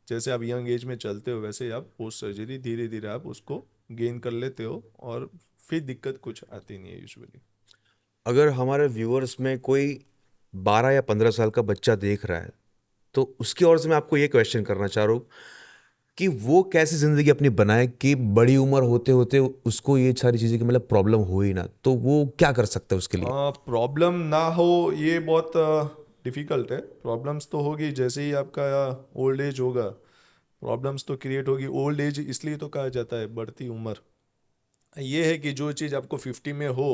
जैसे आप यंग एज में चलते हो वैसे ही आप पोस्ट सर्जरी धीरे धीरे आप उसको गेन कर लेते हो, और फिर दिक्कत कुछ आती नहीं है यूजुअली। अगर हमारे व्यूअर्स में कोई 12 या 15 साल का बच्चा देख रहा है, तो उसकी ओर से मैं आपको ये क्वेश्चन करना चाह रहा हूँ कि वो कैसी ज़िंदगी अपनी बनाए कि बड़ी उम्र होते होते उसको ये सारी चीज़ें की मतलब प्रॉब्लम हो ही ना, तो वो क्या कर सकता है उसके लिए? प्रॉब्लम ना हो ये बहुत डिफ़िकल्ट है। प्रॉब्लम्स तो होगी, जैसे ही आपका ओल्ड एज होगा प्रॉब्लम्स तो क्रिएट होगी। ओल्ड एज इसलिए तो कहा जाता है बढ़ती उम्र। ये है कि जो चीज़ आपको 50 में हो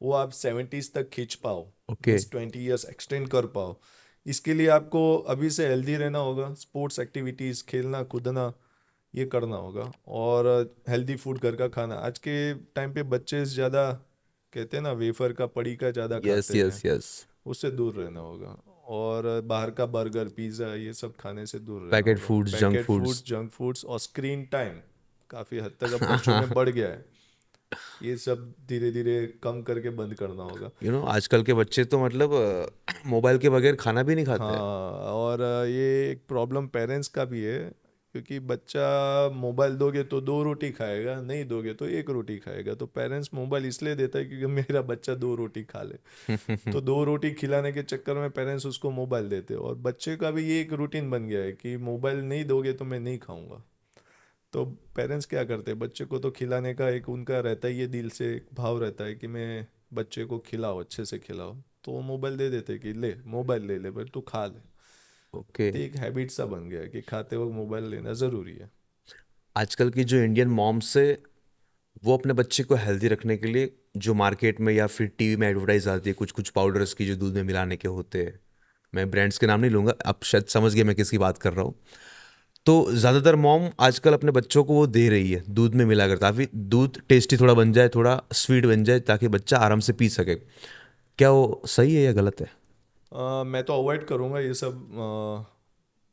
वो आप 70s तक खींच पाओ, ओके। मीन्स 20 ईयर्स एक्सटेंड कर पाओ। इसके लिए आपको अभी से हेल्दी रहना होगा, स्पोर्ट्स एक्टिविटीज़, खेलना कूदना ये करना होगा, और हेल्दी फूड घर का खाना। आज के टाइम पे बच्चे ज़्यादा कहते हैं ना, वेफर का पड़ी का ज़्यादा यस, खाते यस, हैं, यस। उससे दूर रहना होगा। और बाहर का बर्गर पिज़्ज़ा ये सब खाने से दूर रहना पैकेट होगा। Foods, junk packet foods. Foods, junk foods, और स्क्रीन टाइम काफ़ी हद तक अब बच्चों में बढ़ गया है। ये सब धीरे धीरे कम करके बंद करना होगा। आजकल के बच्चे तो मतलब मोबाइल के बगैर खाना भी नहीं खाते हैं। हाँ, और ये एक प्रॉब्लम पेरेंट्स का भी है, क्योंकि बच्चा मोबाइल दोगे तो 2 रोटी खाएगा, नहीं दोगे तो 1 रोटी खाएगा। तो पेरेंट्स मोबाइल इसलिए देता है क्योंकि मेरा बच्चा 2 रोटी खा ले। तो 2 रोटी खिलाने के चक्कर में पेरेंट्स उसको मोबाइल देते हैं, और बच्चे का भी ये एक रूटीन बन गया है कि मोबाइल नहीं दोगे तो मैं नहीं खाऊंगा। तो पेरेंट्स क्या करते हैं, बच्चे को तो खिलाने का एक उनका रहता ही है, दिल से एक भाव रहता है कि मैं बच्चे को खिलाओ, अच्छे से खिलाओ। तो वो मोबाइल दे देते कि ले मोबाइल ले ले भाई, तू खा ले। ओके। तो एक हैबिट सा बन गया है कि खाते वक्त मोबाइल लेना ज़रूरी है। आजकल की जो इंडियन मॉम्स है, वो अपने बच्चे को हेल्दी रखने के लिए जो मार्केट में या फिर टीवी में एडवर्टाइज आती है कुछ कुछ पाउडर्स की जो दूध में मिलाने के होते हैं, मैं ब्रांड्स के नाम नहीं लूँगा, आप शायद समझ गए मैं किसकी बात कर रहा हूँ। तो ज़्यादातर मॉम आजकल अपने बच्चों को वो दे रही है दूध में मिला कर, ताकि दूध टेस्टी थोड़ा बन जाए, थोड़ा स्वीट बन जाए, ताकि बच्चा आराम से पी सके। क्या वो सही है या गलत है? मैं तो अवॉइड करूँगा ये सब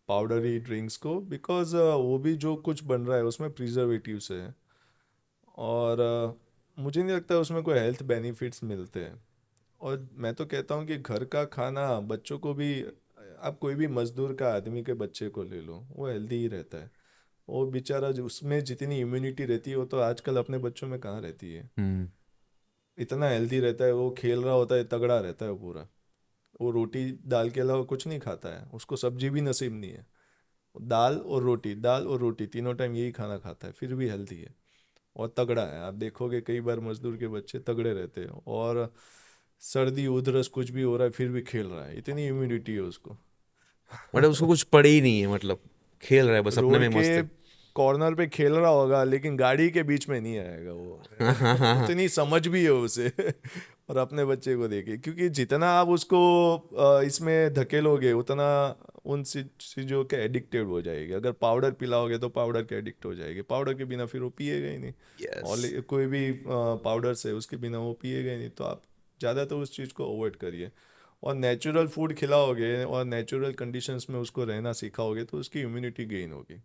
पाउडरी ड्रिंक्स को, बिकॉज वो भी जो कुछ बन रहा है उसमें प्रिजर्वेटिव्स है, और मुझे नहीं लगता उसमें कोई हेल्थ बेनिफिट्स मिलते हैं। और मैं तो कहता हूँ कि घर का खाना बच्चों को भी, आप कोई भी मजदूर का आदमी के बच्चे को ले लो, वो हेल्दी ही रहता है। वो बेचारा जो उसमें जितनी इम्यूनिटी रहती है वो तो आजकल अपने बच्चों में कहाँ रहती है। हम्म। इतना हेल्दी रहता है, वो खेल रहा होता है, तगड़ा रहता है वो पूरा। वो रोटी दाल के अलावा कुछ नहीं खाता है, उसको सब्जी भी नसीब नहीं है। दाल और रोटी, दाल और रोटी तीनों टाइम यही खाना खाता है, फिर भी हेल्दी है और तगड़ा है। आप देखोगे कई बार मजदूर के बच्चे तगड़े रहते हैं, और सर्दी उधरस कुछ भी हो रहा है फिर भी खेल रहा है, इतनी इम्यूनिटी है उसको। मतलब उसको कुछ पड़े ही नहीं है, मतलब खेल रहा है बस अपने रोड में के मस्त है। कॉर्नर पे खेल रहा होगा लेकिन गाड़ी के बीच में नहीं आएगा वो। उतनी समझ भी है उसे। और अपने बच्चे को देखे, क्योंकि जितना आप उसको इसमें धकेलोगे उतना उन चीज़ों के एडिक्टेड हो जाएगी। अगर पाउडर पिलाओगे तो पाउडर के एडिक्ट हो जाएगी, पाउडर के बिना फिर वो पिएगा ही नहीं। यस। और कोई भी पाउडर से उसके बिना वो पिएगा ही नहीं। तो आप ज़्यादातर उस चीज़ को अवॉइड करिए, और नेचुरल फूड खिलाओगे और नेचुरल कंडीशंस में उसको रहना सिखाओगे तो उसकी इम्यूनिटी गेन होगी।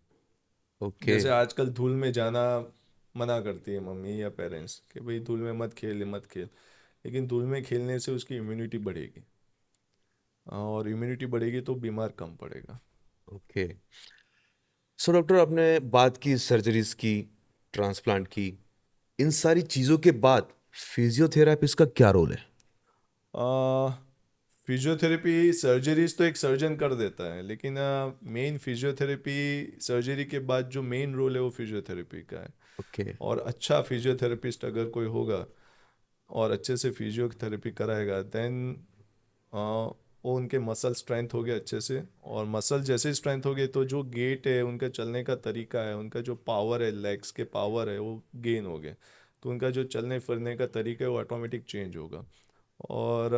ओके। जैसे आजकल धूल में जाना मना करती है मम्मी या पेरेंट्स कि भाई धूल में मत खेल मत खेल, लेकिन धूल में खेलने से उसकी इम्यूनिटी बढ़ेगी, और इम्यूनिटी बढ़ेगी तो बीमार कम पड़ेगा। ओके। सो डॉक्टर, आपने बात की सर्जरीज की, ट्रांसप्लांट की, इन सारी चीज़ों के बाद फिजियोथेरापिस्ट का क्या रोल है? फिजियोथेरेपी सर्जरीज तो एक सर्जन कर देता है, लेकिन मेन फिजियोथेरेपी सर्जरी के बाद जो मेन रोल है वो फिजियोथेरेपी का है। ओके। और अच्छा फिजियोथेरेपिस्ट अगर कोई होगा और अच्छे से फिजियोथेरेपी कराएगा, देन वो उनके मसल स्ट्रेंथ हो गए अच्छे से, और मसल जैसे स्ट्रेंथ हो गए तो जो गेट है, उनका चलने का तरीका है, उनका जो पावर है, लेग्स के पावर है, वो गेन हो गए। तो उनका जो चलने फिरने का तरीका है वो ऑटोमेटिक चेंज होगा। और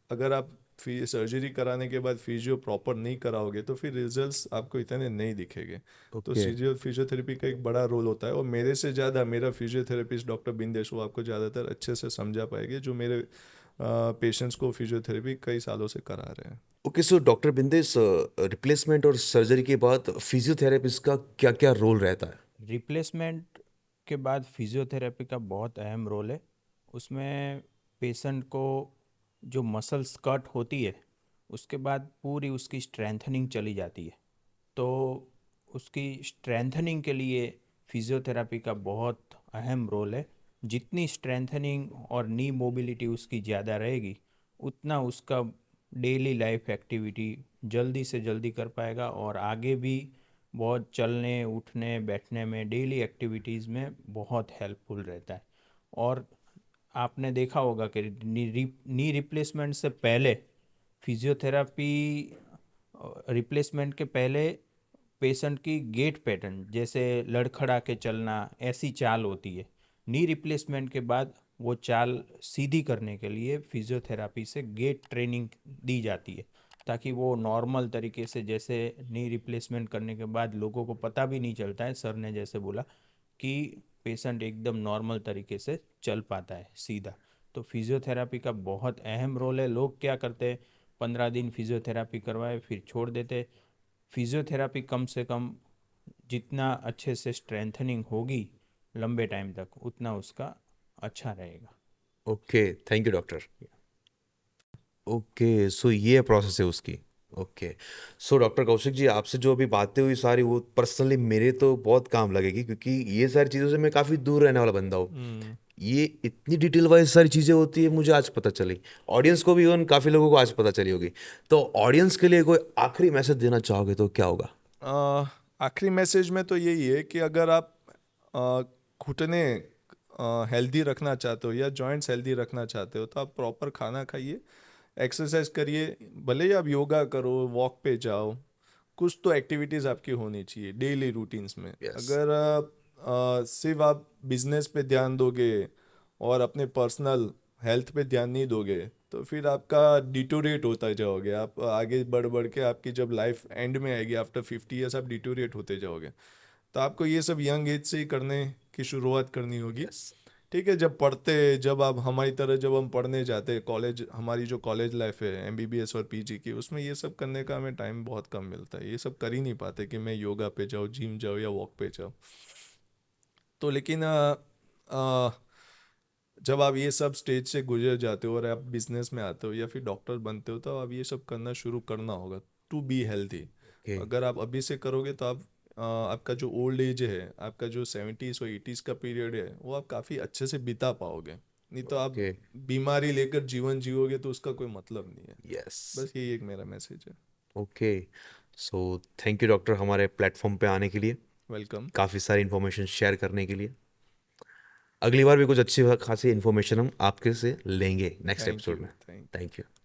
अगर आप सर्जरी कराने के बाद फिजियो प्रॉपर नहीं कराओगे तो फिर रिजल्ट्स आपको इतने नहीं दिखेंगे। तो ओके। फिजियोथेरेपी का एक बड़ा रोल होता है, और मेरे से ज़्यादा मेरा फिजियोथेरेपिस्ट डॉक्टर बिंदेश, वो आपको ज़्यादातर अच्छे से समझा पाएंगे, जो मेरे पेशेंट्स को फिजियोथेरेपी कई सालों से करा रहे हैं। Okay, so doctor Bindesh, replacement और सर्जरी के बाद फिजियोथेरेपिस्ट का क्या क्या रोल रहता है? रिप्लेसमेंट के बाद फिजियोथेरेपी का बहुत अहम रोल है। उसमें पेशेंट को जो मसल्स कट होती है उसके बाद पूरी उसकी स्ट्रेंथनिंग चली जाती है। तो उसकी स्ट्रेंथनिंग के लिए फिजियोथेरेपी का बहुत अहम रोल है। जितनी स्ट्रेंथनिंग और नी मोबिलिटी उसकी ज़्यादा रहेगी उतना उसका डेली लाइफ एक्टिविटी जल्दी से जल्दी कर पाएगा, और आगे भी बहुत चलने उठने बैठने में डेली एक्टिविटीज़ में बहुत हेल्पफुल रहता है। और आपने देखा होगा कि नी रिप्लेसमेंट से पहले फिजियोथेरेपी रिप्लेसमेंट के पहले पेशेंट की गेट पैटर्न जैसे लड़खड़ा के चलना ऐसी चाल होती है। नी रिप्लेसमेंट के बाद वो चाल सीधी करने के लिए फिजियोथेरेपी से गेट ट्रेनिंग दी जाती है, ताकि वो नॉर्मल तरीके से, जैसे नी रिप्लेसमेंट करने के बाद लोगों को पता भी नहीं चलता है, सर ने जैसे बोला कि पेशेंट एकदम नॉर्मल तरीके से चल पाता है सीधा। तो फिजियोथेरेपी का बहुत अहम रोल है। लोग क्या करते हैं, 15 दिन फिजियोथेरेपी करवाए फिर छोड़ देते। फिजियोथेरेपी कम से कम जितना अच्छे से स्ट्रेंथनिंग होगी लंबे टाइम तक उतना उसका अच्छा रहेगा। Okay, thank you doctor. Okay, so ये प्रोसेस है उसकी। Okay, so doctor Kaushik ji, आपसे जो अभी बातें हुई सारी, वो पर्सनली मेरे तो बहुत काम लगेगी, क्योंकि ये सारी चीज़ों से मैं काफ़ी दूर रहने वाला बंदा हूँ। ये इतनी डिटेल वाइज सारी चीज़ें होती है, मुझे आज पता चली। ऑडियंस को भी, इवन काफ़ी लोगों को आज पता चली होगी। तो ऑडियंस के लिए कोई आखिरी मैसेज देना चाहोगे तो क्या होगा? आखिरी मैसेज में तो यही है कि अगर आप अ, घुटने हेल्दी रखना चाहते हो या जॉइंट्स हेल्दी रखना चाहते हो, तो आप प्रॉपर खाना खाइए, एक्सरसाइज करिए, भले ही आप योगा करो, वॉक पे जाओ, कुछ तो एक्टिविटीज़ आपकी होनी चाहिए डेली रूटीन्स में। यस। अगर सिर्फ आप बिजनेस पे ध्यान दोगे और अपने पर्सनल हेल्थ पे ध्यान नहीं दोगे, तो फिर आपका डिटोरेट होता जाओगे। आप आगे बढ़ बढ़ के आपकी जब लाइफ एंड में आएगी, आफ्टर 50 ईयर्स, आप डिटोरेट होते जाओगे। तो आपको ये सब यंग एज से ही करने की शुरुआत करनी होगी। यस। ठीक है, जब आप हमारी तरह जब हम पढ़ने जाते हैं कॉलेज, हमारी जो कॉलेज लाइफ है एमबीबीएस और पीजी की, उसमें ये सब करने का हमें टाइम बहुत कम मिलता है। ये सब कर ही नहीं पाते कि मैं योगा पे जाऊँ, जिम जाऊँ या वॉक पे जाऊँ। तो लेकिन अ, जब आप ये सब स्टेज से गुजर जाते हो और आप बिजनेस में आते हो या फिर डॉक्टर बनते हो, तो आप ये सब करना शुरू करना होगा टू बी हेल्थी। ओके। अगर आप अभी से करोगे तो आप आपका जो ओल्ड एज है, आपका जो 70s और 80s का पीरियड है, वो आप काफ़ी अच्छे से बिता पाओगे। नहीं तो आप ओके। बीमारी लेकर जीवन जियोगे तो उसका कोई मतलब नहीं है। यस। बस यही एक मेरा मैसेज है। Okay, so thank you doctor, हमारे प्लेटफॉर्म पे आने के लिए, वेलकम। काफ़ी सारी इन्फॉर्मेशन शेयर करने के लिए। अगली बार भी कुछ अच्छी खासी इन्फॉर्मेशन हम आपके से लेंगे नेक्स्ट थैंक एपिसोड यू। में। Thank thank you.